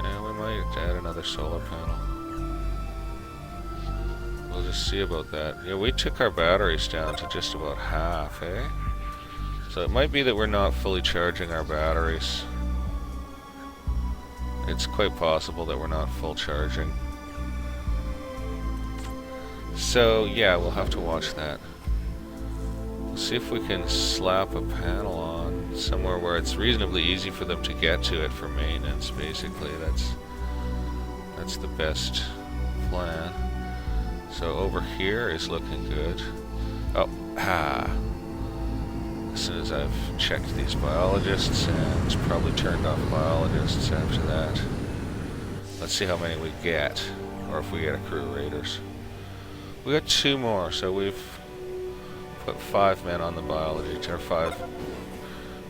And we might add another solar panel. We'll just see about that. Yeah, we took our batteries down to just about half, eh? So it might be that we're not fully charging our batteries. It's quite possible that we're not full charging. So yeah, we'll have to watch that. We'll see if we can slap a panel on somewhere where it's reasonably easy for them to get to it for maintenance, basically. That's the best plan. So over here is looking good. Oh, as soon as I've checked these biologists and probably turned off biologists after that. Let's see how many we get, or if we get a crew raiders. We got 2 more, so we've put 5 men on the biology team, or 5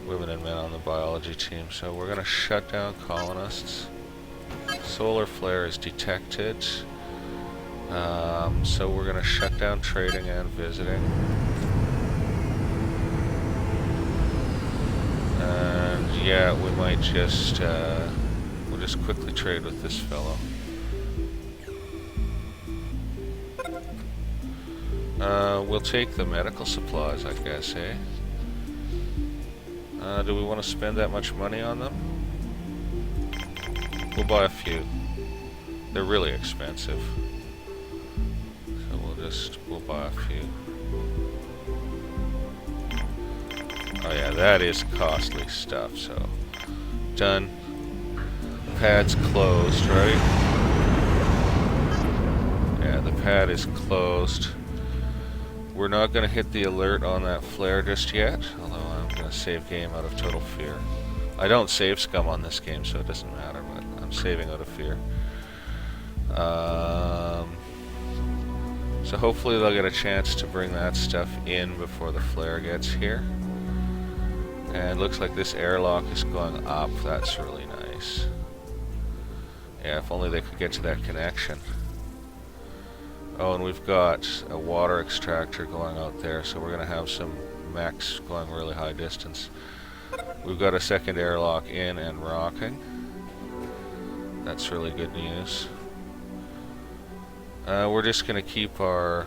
women and men on the biology team. So we're gonna shut down colonists. Solar flare is detected. So we're gonna shut down trading and visiting. And yeah, we might just we'll just quickly trade with this fellow. We'll take the medical supplies, I guess, eh? Do we want to spend that much money on them? We'll buy a few. They're really expensive. So we'll buy a few. Oh yeah, that is costly stuff, so. Done. Pad's closed, right? Yeah, the pad is closed. We're not going to hit the alert on that flare just yet, although I'm going to save game out of total fear. I don't save scum on this game, so it doesn't matter, but I'm saving out of fear. So hopefully they'll get a chance to bring that stuff in before the flare gets here. And looks like this airlock is going up. That's really nice. Yeah, if only they could get to that connection. Oh, and we've got a water extractor going out there, so we're going to have some mechs going really high distance. We've got a second airlock in and rocking. That's really good news. We're just going to keep our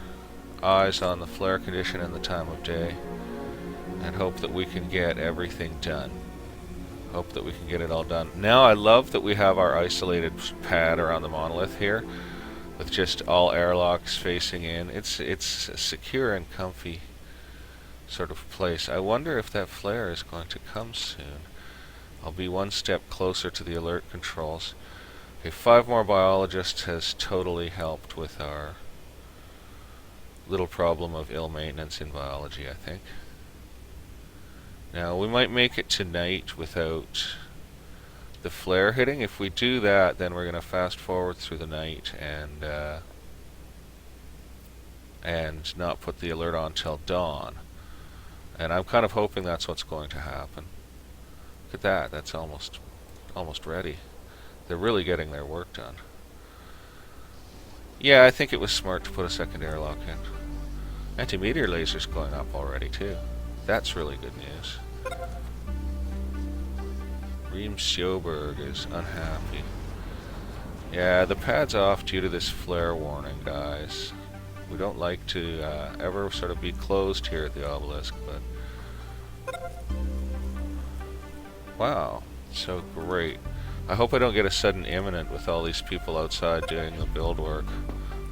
eyes on the flare condition and the time of day and hope that we can get everything done. Hope that we can get it all done. Now I love that we have our isolated pad around the monolith here with just all airlocks facing in. It's a secure and comfy sort of place. I wonder if that flare is going to come soon. I'll be one step closer to the alert controls. Okay, 5 more biologists has totally helped with our little problem of ill maintenance in biology, I think. Now, we might make it tonight without the flare hitting. If we do that, then we're going to fast forward through the night and not put the alert on till dawn. And I'm kind of hoping that's what's going to happen. Look at that. That's almost ready. They're really getting their work done. Yeah, I think it was smart to put a second airlock in. Anti-meteor laser's going up already too. That's really good news. Reem Sjoberg is unhappy. Yeah, the pad's off due to this flare warning, guys. We don't like to ever sort of be closed here at the Obelisk, but... Wow, so great. I hope I don't get a sudden imminent with all these people outside doing the build work.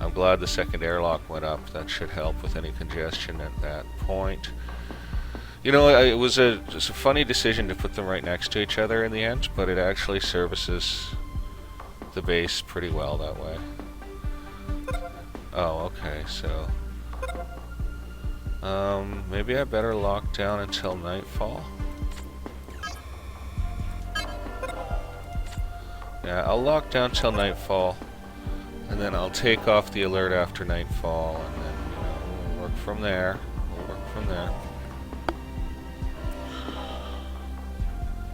I'm glad the second airlock went up. That should help with any congestion at that point. You know, it was a funny decision to put them right next to each other in the end, but it actually services the base pretty well that way. Oh, okay, so... maybe I better lock down until nightfall? Yeah, I'll lock down till nightfall, and then I'll take off the alert after nightfall, and then, you know, we'll work from there.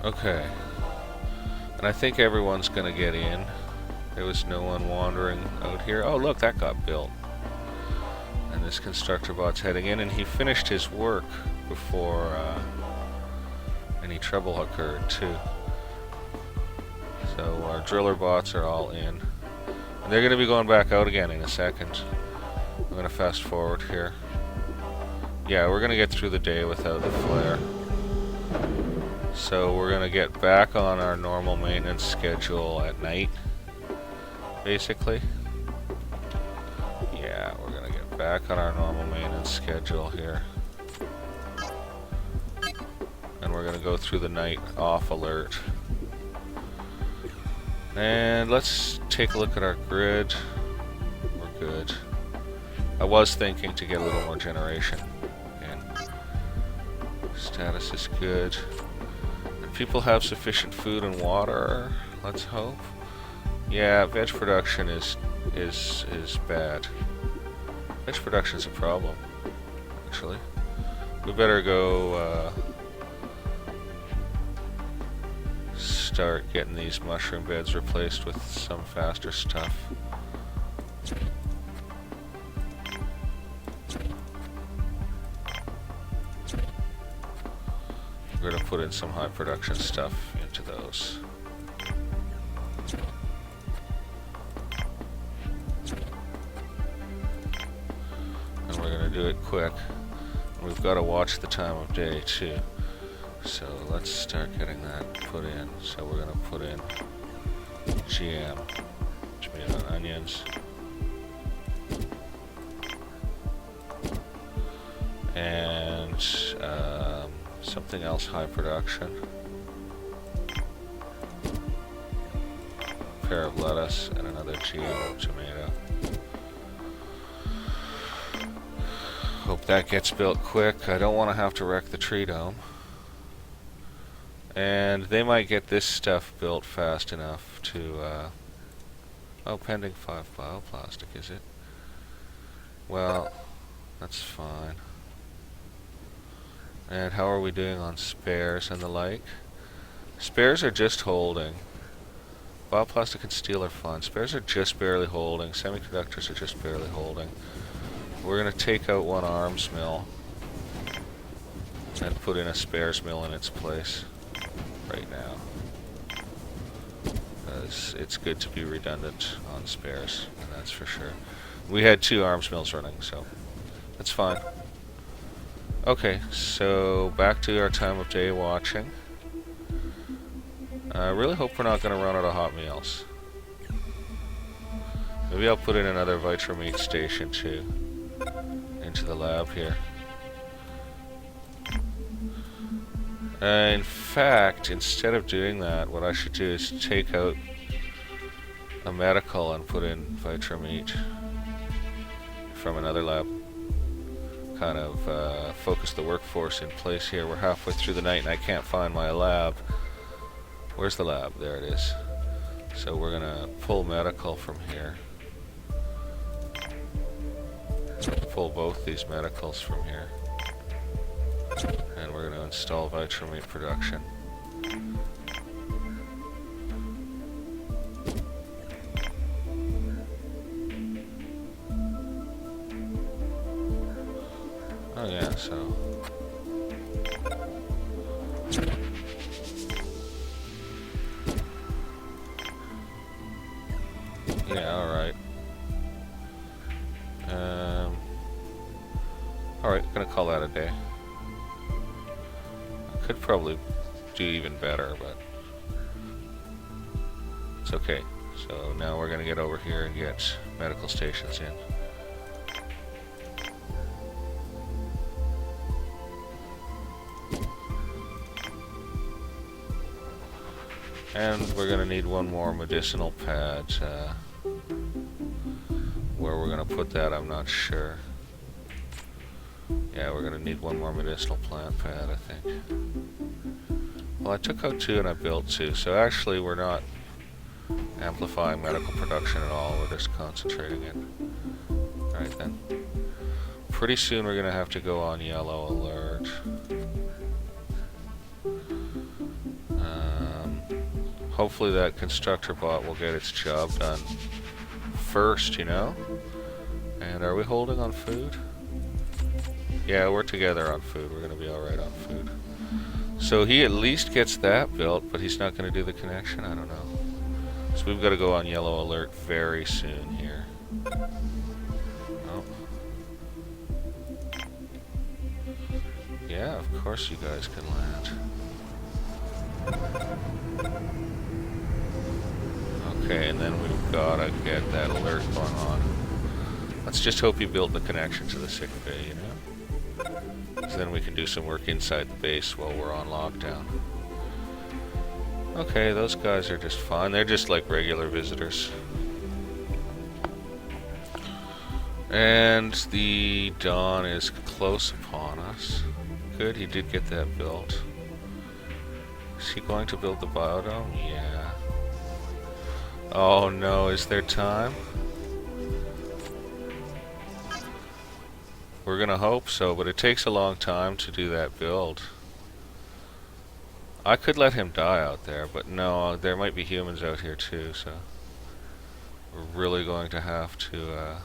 Okay. And I think everyone's gonna get in. There was no one wandering out here. Oh, look, that got built. And this constructor bot's heading in, and he finished his work before any trouble occurred, too. So our driller bots are all in. And they're going to be going back out again in a second. I'm going to fast forward here. Yeah, we're going to get through the day without the flare. So we're going to get back on our normal maintenance schedule at night, basically. Yeah, we're going to get back on our normal maintenance schedule here. And we're going to go through the night off alert. And let's take a look at our grid. We're good. I was thinking to get a little more generation in. Status is good. And people have sufficient food and water, let's hope. Yeah, veg production is bad. Veg production's a problem, actually. We better go start getting these mushroom beds replaced with some faster stuff. We're going to put in some high production stuff into those. And we're going to do it quick. We've got to watch the time of day too. So let's start getting that put in. So we're going to put in GM, tomato and onions. And something else high production. A pair of lettuce and another GM tomato. Hope that gets built quick. I don't want to have to wreck the tree dome. And they might get this stuff built fast enough to, oh, pending 5 bioplastic, is it? Well, that's fine. And how are we doing on spares and the like? Spares are just holding. Bioplastic and steel are fine. Spares are just barely holding. Semiconductors are just barely holding. We're going to take out one arms mill and put in a spares mill in its place right now, because it's good to be redundant on spares, and that's for sure. We had 2 arms mills running, so that's fine. Okay, so back to our time of day watching. I really hope we're not going to run out of hot meals. Maybe I'll put in another Vitra-Meat station too into the lab here. In fact, instead of doing that, what I should do is take out a medical and put in Vitra-Meat from another lab. Kind of focus the workforce in place here. We're halfway through the night and I can't find my lab. Where's the lab? There it is. So we're gonna pull medical from here. Pull both these medicals from here. And we're gonna install Vitromate production. Oh yeah, so... Yeah, alright. Alright, gonna call that a day. I could probably do even better, but... it's okay. So now we're gonna get over here and get medical stations in. And we're gonna need one more medicinal pad. Where we're gonna put that, I'm not sure. Yeah, we're gonna need one more medicinal plant pad, I think. Well, I took out 2 and I built 2, so actually we're not amplifying medical production at all, we're just concentrating it. Alright then. Pretty soon we're gonna have to go on yellow alert. Hopefully that constructor bot will get its job done first, you know? And are we holding on food? Yeah, we're together on food. We're gonna be alright on food. So he at least gets that built, but he's not gonna do the connection? I don't know. So we've got to go on yellow alert very soon here. Oh. Yeah, of course you guys can land. Okay, and then we've gotta get that alert going on. Let's just hope you build the connection to the sick bay, you know? So then we can do some work inside the base while we're on lockdown. Okay, those guys are just fine. They're just like regular visitors. And the dawn is close upon us. Good, he did get that built. Is he going to build the biodome? Yeah. Oh no, is there time? We're gonna hope so, but it takes a long time to do that build. I could let him die out there, but no, there might be humans out here too, so we're really going to have to,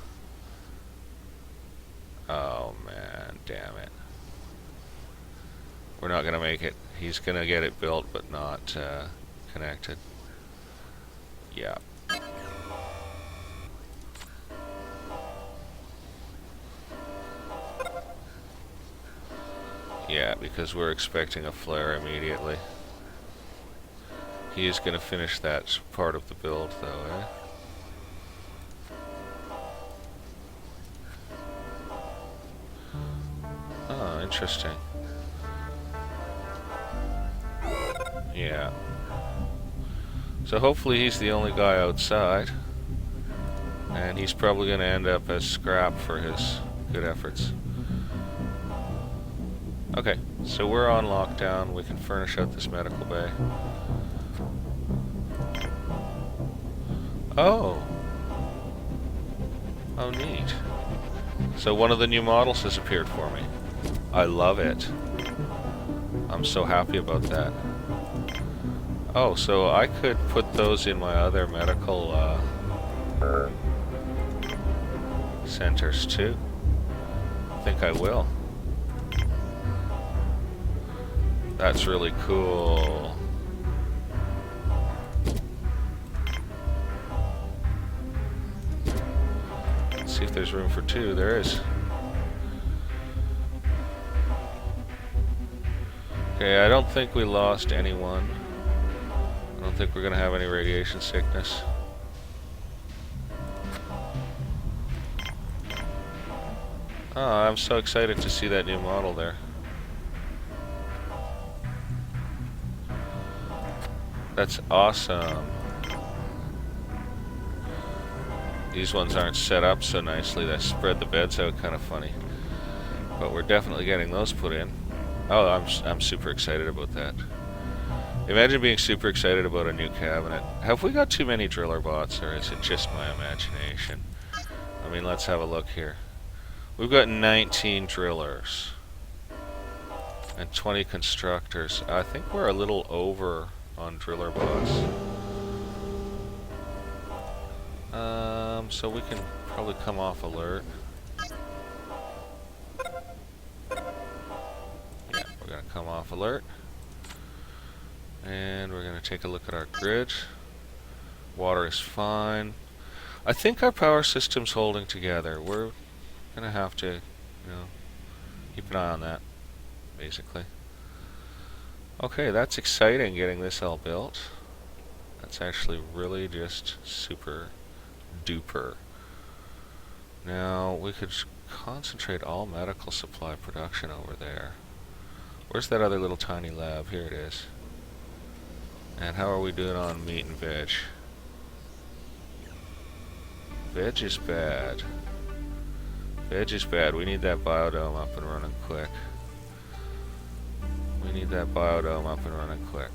oh man, damn it. We're not gonna make it. He's gonna get it built, but not, connected. Yeah. Yeah, because we're expecting a flare immediately. He is going to finish that part of the build, though, eh? Oh, interesting. Yeah. So hopefully he's the only guy outside. And he's probably going to end up as scrap for his good efforts. Okay, so we're on lockdown. We can furnish out this medical bay. Oh. Oh, neat. So one of the new models has appeared for me. I love it. I'm so happy about that. Oh, so I could put those in my other medical centers too. I think I will. That's really cool. Let's see if there's room for 2. There is. Okay, I don't think we lost anyone. I don't think we're gonna have any radiation sickness. Oh, I'm so excited to see that new model there. That's awesome. These ones aren't set up so nicely. They spread the beds out kind of funny. But we're definitely getting those put in. Oh, I'm super excited about that. Imagine being super excited about a new cabinet. Have we got too many driller bots, or is it just my imagination? I mean, let's have a look here. We've got 19 drillers and 20 constructors. I think we're a little over on driller bots. So we can probably come off alert. Yeah, we're gonna come off alert. And we're gonna take a look at our grid. Water is fine. I think our power system's holding together. We're gonna have to, keep an eye on that, basically. Okay, that's exciting, getting this all built. That's actually really just super duper. Now, we could concentrate all medical supply production over there. Where's that other little tiny lab? Here it is. And how are we doing on meat and veg? Veg is bad. Veg is bad. We need that biodome up and running quick. We need that biodome up and running quick.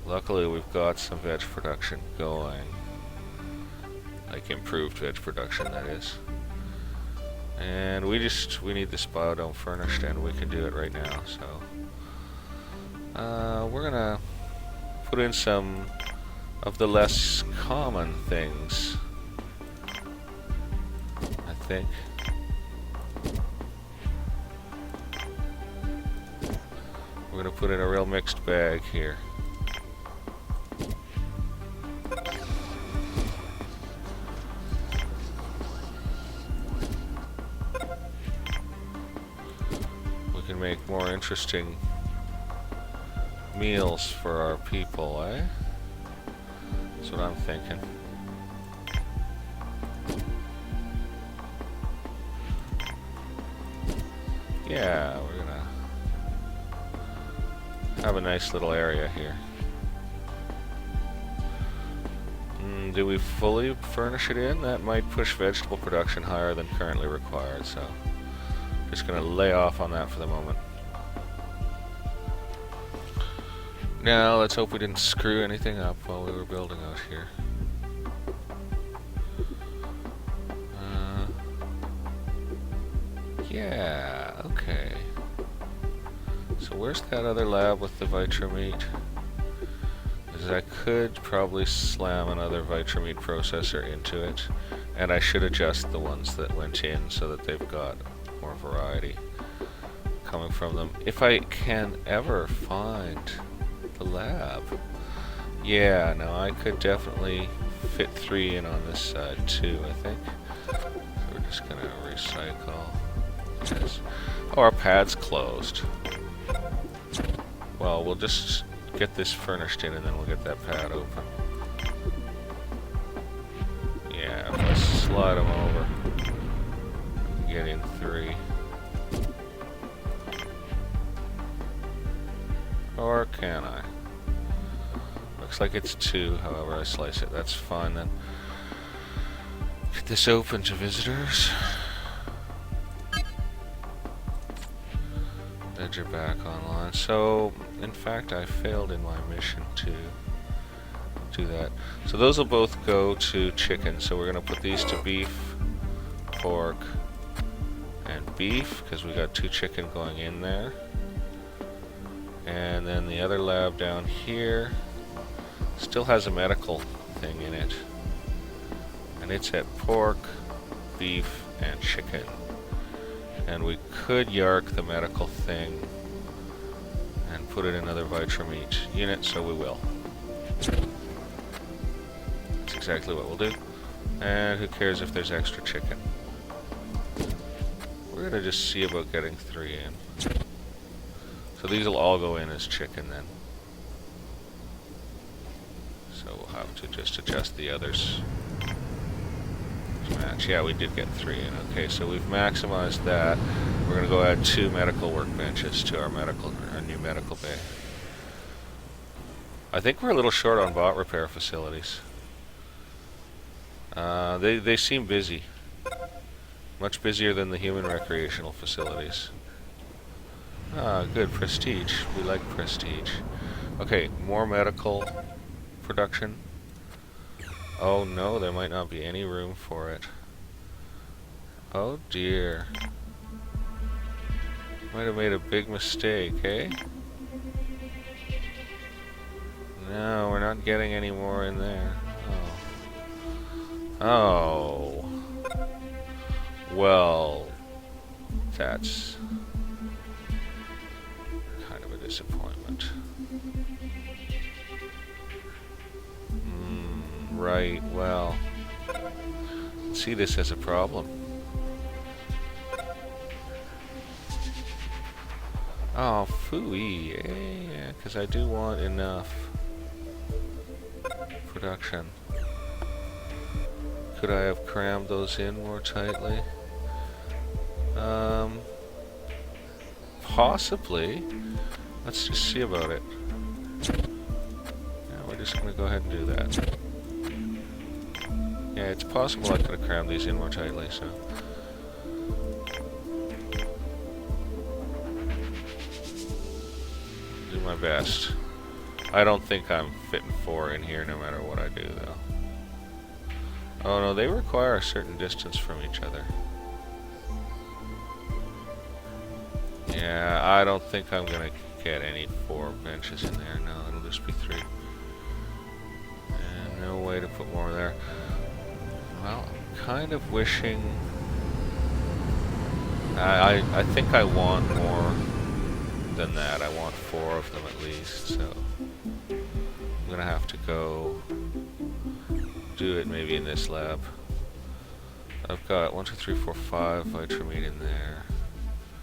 Luckily, we've got some veg production going. Like improved veg production, that is. And we need this biodome furnished, and we can do it right now, so. We're gonna put in some of the less common things, I think. We're gonna put in a real mixed bag here. We can make more interesting meals for our people, eh? That's what I'm thinking. Yeah, we're gonna have a nice little area here. Do we fully furnish it in? That might push vegetable production higher than currently required, so just gonna lay off on that for the moment. Now, let's hope we didn't screw anything up while we were building out here. Yeah, okay. So where's that other lab with the Vitrameat? Because I could probably slam another Vitrameat processor into it, and I should adjust the ones that went in so that they've got more variety coming from them. If I can ever find the lab. Yeah, no, I could definitely fit 3 in on this side too, I think. So we're just gonna recycle. Yes. Oh, our pad's closed. Well, we'll just get this furnished in and then we'll get that pad open. Yeah, if I slide them over, get in 3. Or can I? Looks like it's 2, however I slice it. That's fine then. Get this open to visitors. Ledger back online. So, in fact, I failed in my mission to do that. So those will both go to chicken. So we're going to put these to beef, pork, and beef, because we got 2 chicken going in there. And then the other lab down here still has a medical thing in it. And it's at pork, beef, and chicken. And we could yark the medical thing and put it in another Vitrameat unit, so we will. That's exactly what we'll do. And who cares if there's extra chicken? We're gonna just see about getting 3 in. So these will all go in as chicken then. So we'll have to just adjust the others to match. Yeah, we did get 3 in. Okay, so we've maximized that. We're going to go add 2 medical workbenches to our new medical bay. I think we're a little short on bot repair facilities. They seem busy. Much busier than the human recreational facilities. Ah, good. Prestige. We like prestige. Okay, more medical production. Oh no, there might not be any room for it. Oh dear. Might have made a big mistake, eh? No, we're not getting any more in there. Oh. Oh. Well, that's kind of a disappointment. Right, well, see this as a problem. Oh, phooey. Yeah, because I do want enough production. Could I have crammed those in more tightly? Possibly. Let's just see about it. Yeah, we're just going to go ahead and do that. Yeah, it's possible I could have crammed these in more tightly, so... do my best. I don't think I'm fitting 4 in here no matter what I do, though. Oh no, they require a certain distance from each other. Yeah, I don't think I'm gonna get any 4 benches in there. No, it'll just be 3. And no way to put more there. Well, I'm kind of wishing... I think I want more than that. I want 4 of them at least, so... I'm gonna have to go do it maybe in this lab. I've got 1, 2, 3, 4, 5 Vitramine in there.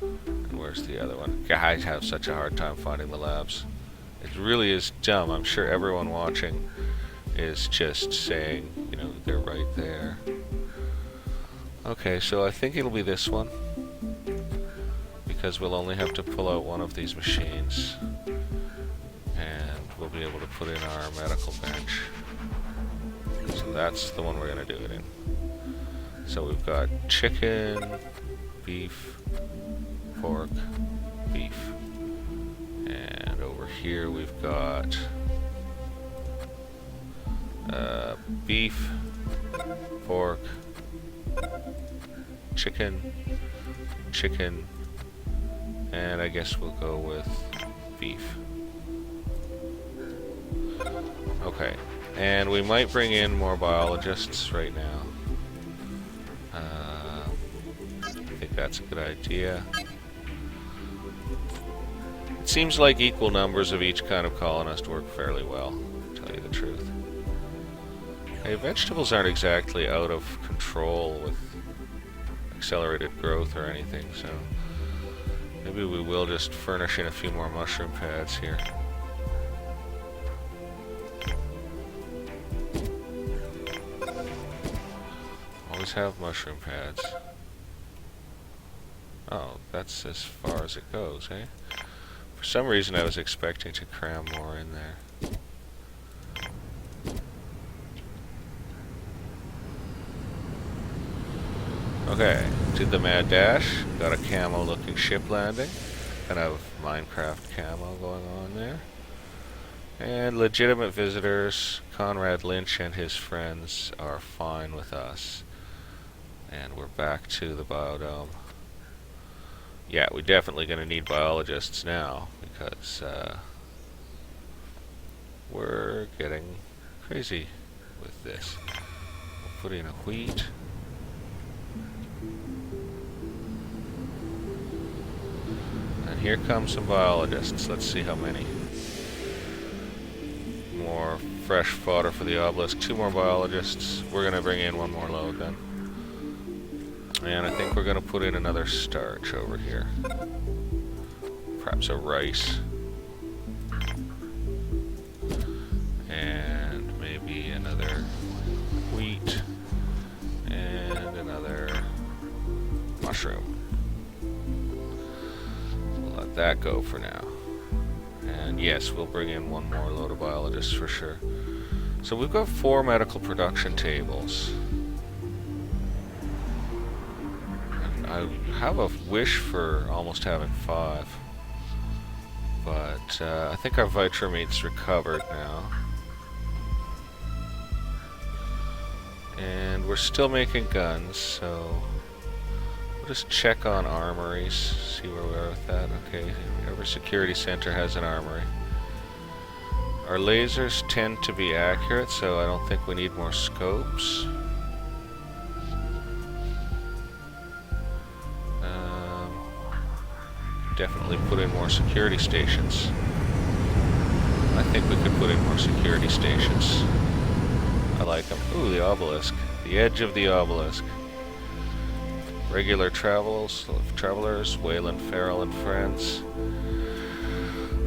And where's the other one? I have such a hard time finding the labs. It really is dumb. I'm sure everyone watching is just saying, you know, they're right there. Okay, so I think it'll be this one. Because we'll only have to pull out one of these machines. And we'll be able to put in our medical bench. So that's the one we're going to do it in. So we've got chicken, beef, pork, beef. And over here we've got beef, pork, chicken, chicken, and I guess we'll go with beef. Okay, and we might bring in more biologists right now. I think that's a good idea. It seems like equal numbers of each kind of colonist work fairly well, to tell you the truth. Hey, vegetables aren't exactly out of control with accelerated growth or anything, so maybe we will just furnish in a few more mushroom pads here. Always have mushroom pads. Oh, that's as far as it goes, eh? For some reason I was expecting to cram more in there. Okay, did the mad dash, got a camo looking ship landing, kind of Minecraft camo going on there. And legitimate visitors, Conrad Lynch and his friends are fine with us. And we're back to the biodome. Yeah, we're definitely going to need biologists now, because we're getting crazy with this. We'll put in a wheat. And here come some biologists. Let's see how many. More fresh fodder for the obelisk. 2 more biologists. We're going to bring in 1 more load then. And I think we're going to put in another starch over here. Perhaps a rice. And maybe another wheat. And another mushroom. We'll let that go for now. And yes, we'll bring in 1 more load of biologists for sure. So we've got 4 medical production tables. I have a wish for almost having 5. But I think our Vitramate's recovered now. And we're still making guns, so we'll just check on armories, see where we are with that. Okay, every security center has an armory. Our lasers tend to be accurate, so I don't think we need more scopes. Definitely put in more security stations. I think we could put in more security stations. I like them. Ooh, the Obelisk. The edge of the Obelisk. Regular travelers, Wayland, Farrell, and friends.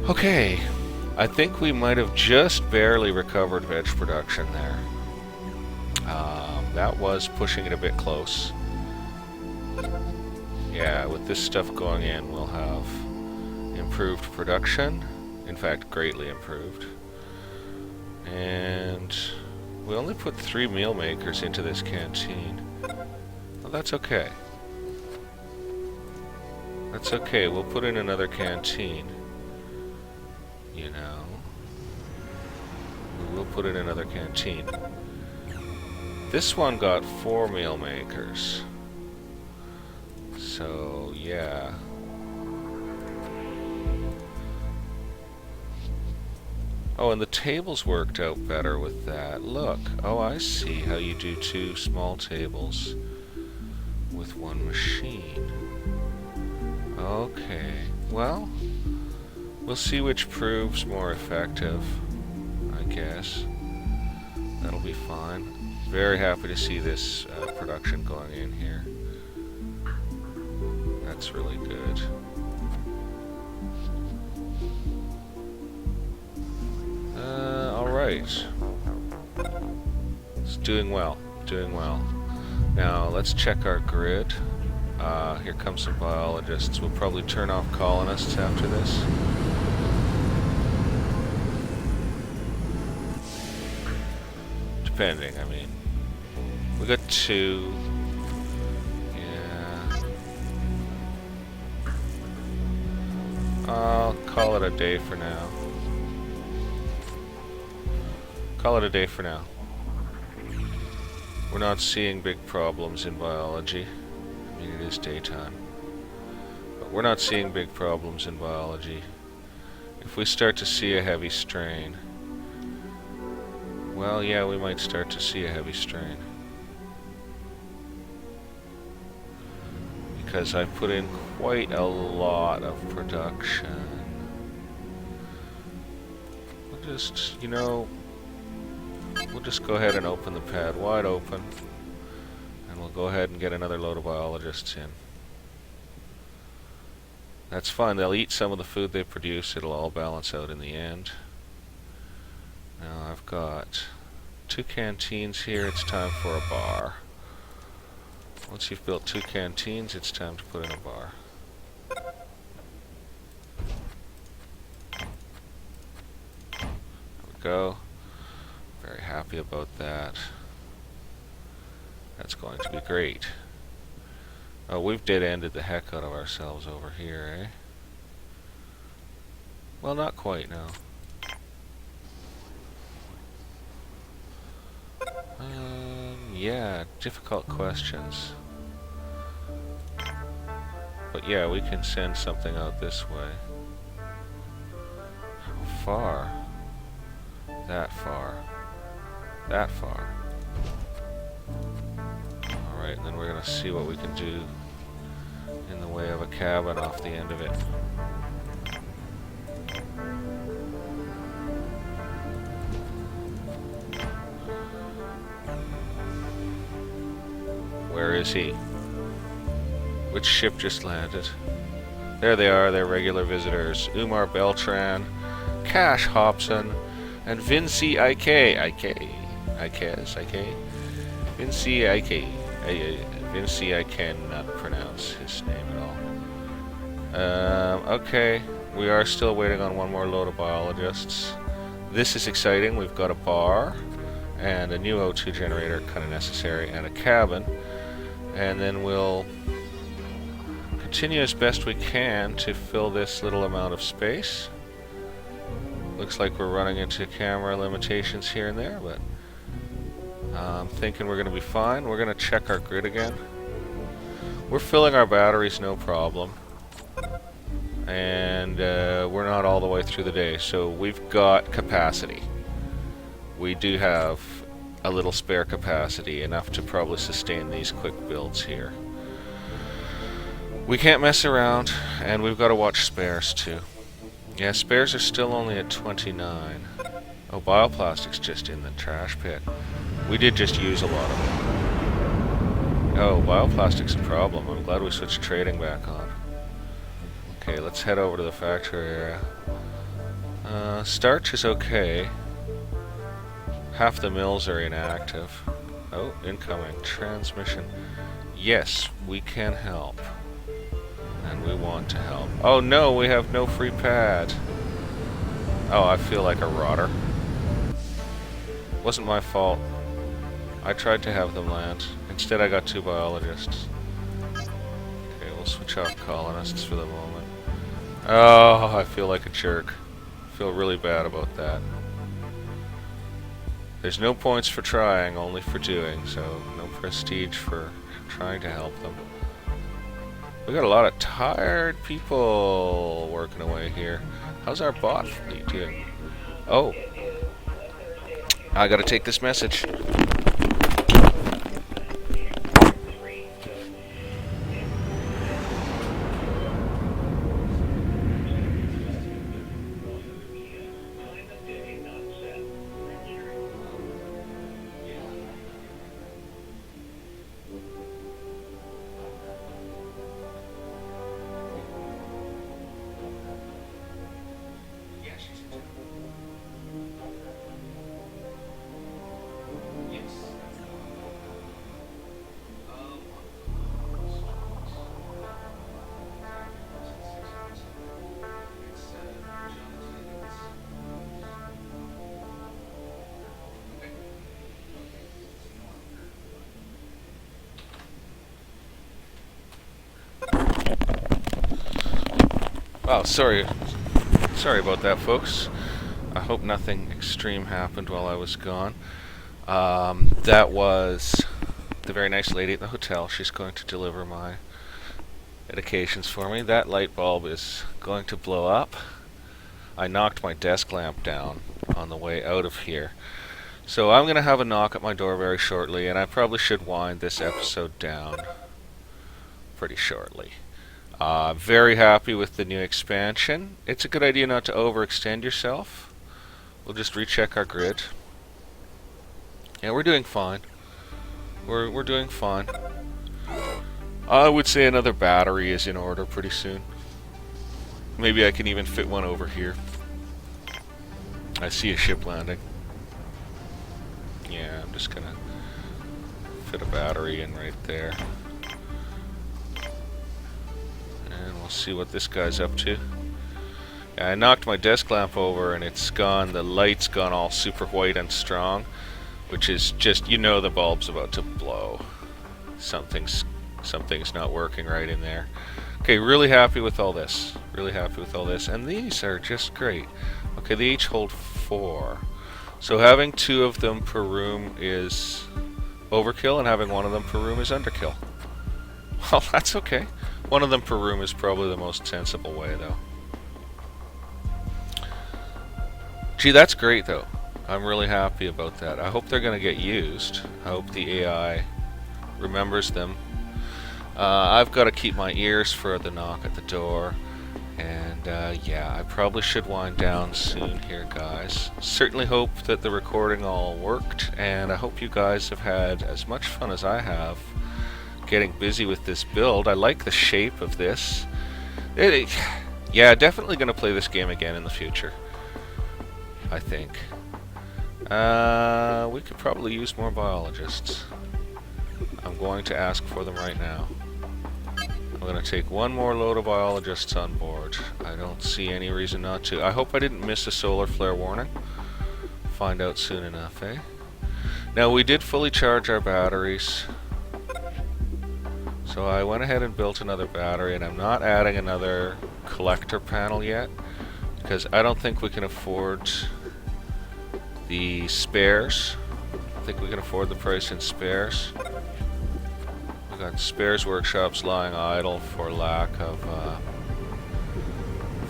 Okay. I think we might have just barely recovered veg production there. That was pushing it a bit close. Yeah, with this stuff going in, we'll have improved production. In fact, greatly improved. And we only put 3 meal makers into this canteen. Well, that's okay. That's okay, we'll put in another canteen. You know. We will put in another canteen. This one got 4 meal makers. So, yeah. Oh, and the tables worked out better with that. Look. Oh, I see how you do 2 small tables with 1 machine. Okay. Well, we'll see which proves more effective, I guess. That'll be fine. Very happy to see this production going in here. That's really good. Alright. It's doing well. Doing well. Now, let's check our grid. Here come some biologists. We'll probably turn off colonists after this. Depending, I mean. We got 2. I'll call it a day for now. Call it a day for now. We're not seeing big problems in biology. I mean, it is daytime. But we're not seeing big problems in biology. If we start to see a heavy strain, well, yeah, we might start to see a heavy strain. Because I put in quite a lot of production. We'll just, you know, we'll just go ahead and open the pad wide open. And we'll go ahead and get another load of biologists in. That's fine, they'll eat some of the food they produce, it'll all balance out in the end. Now I've got 2 canteens here, it's time for a bar. Once you've built 2 canteens, it's time to put in a bar. There we go. Very happy about that. That's going to be great. Oh, we've dead-ended the heck out of ourselves over here, eh? Well, not quite, no. Yeah, difficult questions. But yeah, we can send something out this way. How far? That far. That far. Alright, and then we're gonna see what we can do in the way of a cabin off the end of it. Where is he? Which ship just landed? There they are, they're regular visitors. Umar Beltran, Cash Hobson, and Vinci IK. Vinci IK. Vinci, I cannot pronounce his name at all. Okay, we are still waiting on one more load of biologists. This is exciting. We've got a bar and a new O2 generator, kind of necessary, and a cabin. And then we'll continue as best we can to fill this little amount of space. Looks like we're running into camera limitations here and there, but I'm thinking we're going to be fine. We're going to check our grid again. We're filling our batteries, no problem. And we're not all the way through the day, so we've got capacity. We do have a little spare capacity, enough to probably sustain these quick builds here. We can't mess around, and we've got to watch spares too. Yeah, spares are still only at 29. Oh, bioplastic's just in the trash pit. We did just use a lot of it. Oh, bioplastic's a problem. I'm glad we switched trading back on. Okay, let's head over to the factory area. Starch is okay. Half the mills are inactive. Oh, incoming transmission. Yes, we can help. And we want to help. Oh no, we have no free pad. Oh, I feel like a rotter. Wasn't my fault. I tried to have them land. Instead I got 2 biologists. Okay, we'll switch off colonists for the moment. Oh, I feel like a jerk. I feel really bad about that. There's no points for trying, only for doing, so no prestige for trying to help them. We got a lot of tired people working away here. How's our bot fleet doing? Oh. I gotta take this message. Oh, sorry about that, folks. I hope nothing extreme happened while I was gone. That was the very nice lady at the hotel. She's going to deliver my medications for me. That light bulb is going to blow up. I knocked my desk lamp down on the way out of here. So I'm going to have a knock at my door very shortly, and I probably should wind this episode down pretty shortly. Very happy with the new expansion. It's a good idea not to overextend yourself. We'll just recheck our grid. Yeah, we're doing fine. We're doing fine. I would say another battery is in order pretty soon. Maybe I can even fit one over here. I see a ship landing. Yeah, I'm just gonna fit a battery in right there. And we'll see what this guy's up to. Yeah, I knocked my desk lamp over and it's gone, the light's gone all super white and strong, which is just, you know, the bulb's about to blow. Something's not working right in there. Okay, really happy with all this. Really happy with all this. And these are just great. Okay, they each hold 4. So having 2 of them per room is overkill, and having 1 of them per room is underkill. Well, that's okay. 1 of them per room is probably the most sensible way, though. Gee, that's great, though. I'm really happy about that. I hope they're going to get used. I hope the AI remembers them. I've got to keep my ears for the knock at the door. And yeah, I probably should wind down soon here, guys. Certainly hope that the recording all worked, and I hope you guys have had as much fun as I have getting busy with this build. I like the shape of this. Yeah, definitely going to play this game again in the future, I think. We could probably use more biologists. I'm going to ask for them right now. I'm going to take 1 more load of biologists on board. I don't see any reason not to. I hope I didn't miss a solar flare warning. Find out soon enough, eh? Now, we did fully charge our batteries. So I went ahead and built another battery, and I'm not adding another collector panel yet, because I don't think we can afford the spares. I think we can afford the price in spares. We've got spares workshops lying idle for lack of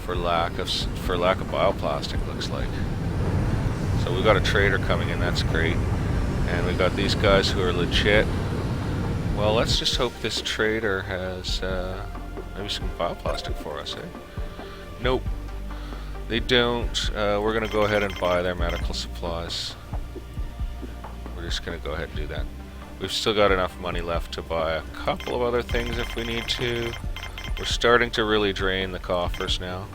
bioplastic, looks like. So we've got a trader coming in, that's great. And we've got these guys who are legit. Well, let's just hope this trader has maybe some bioplastic for us, eh? Nope. They don't. We're going to go ahead and buy their medical supplies. We're just going to go ahead and do that. We've still got enough money left to buy a couple of other things if we need to. We're starting to really drain the coffers now.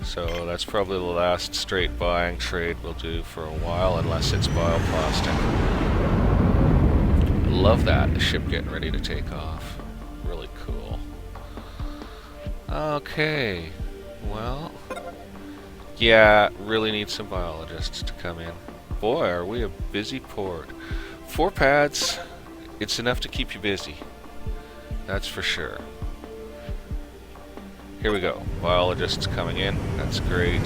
So that's probably the last straight buying trade we'll do for a while, unless it's bioplastic. Love that, the ship getting ready to take off. Really cool. Okay, well, yeah, really need some biologists to come in. Boy, are we a busy port. 4 pads, it's enough to keep you busy. That's for sure. Here we go. Biologists coming in. That's great.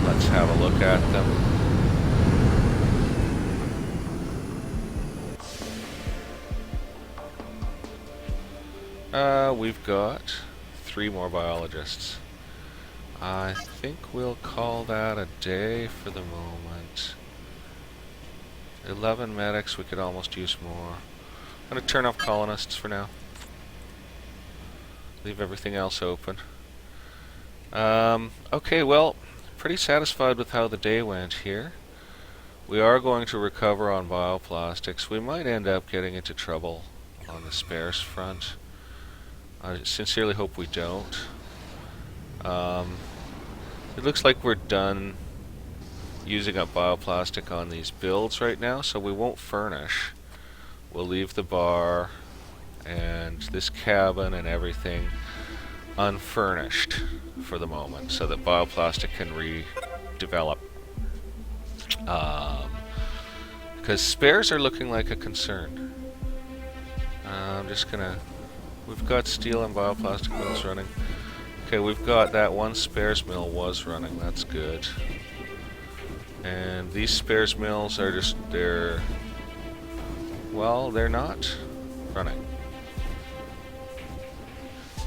Let's have a look at them. We've got 3 more biologists. I think we'll call that a day for the moment. 11 medics, we could almost use more. I'm going to turn off colonists for now. Leave everything else open. Okay, well, pretty satisfied with how the day went here. We are going to recover on bioplastics. We might end up getting into trouble on the spares front. I sincerely hope we don't. It looks like we're done using up bioplastic on these builds right now, so we won't furnish. We'll leave the bar and this cabin and everything unfurnished for the moment, so that bioplastic can redevelop. Because spares are looking like a concern. I'm just gonna... We've got steel and bioplastic mills running. Okay, we've got that one spares mill was running, that's good. And these spares mills are just, well, they're not running.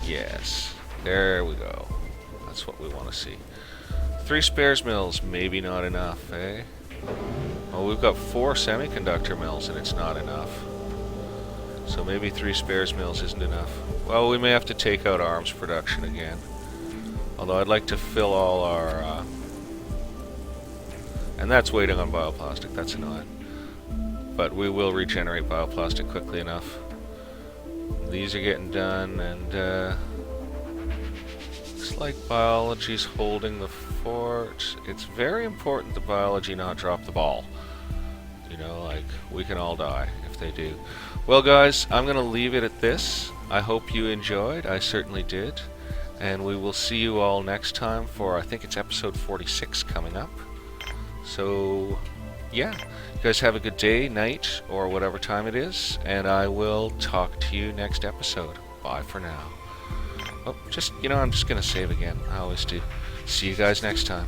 Yes, there we go. That's what we want to see. 3 spares mills, maybe not enough, eh? Well, we've got 4 semiconductor mills and it's not enough. So maybe 3 spares mills isn't enough. Well, we may have to take out arms production again. Although I'd like to fill all our... and that's waiting on bioplastic, that's annoying. But we will regenerate bioplastic quickly enough. These are getting done, and looks like biology's holding the fort. It's very important that biology not drop the ball. You know, like, we can all die if they do. Well, guys, I'm going to leave it at this. I hope you enjoyed. I certainly did. And we will see you all next time for, I think it's episode 46 coming up. So, yeah. You guys have a good day, night, or whatever time it is. And I will talk to you next episode. Bye for now. Oh, I'm just going to save again. I always do. See you guys next time.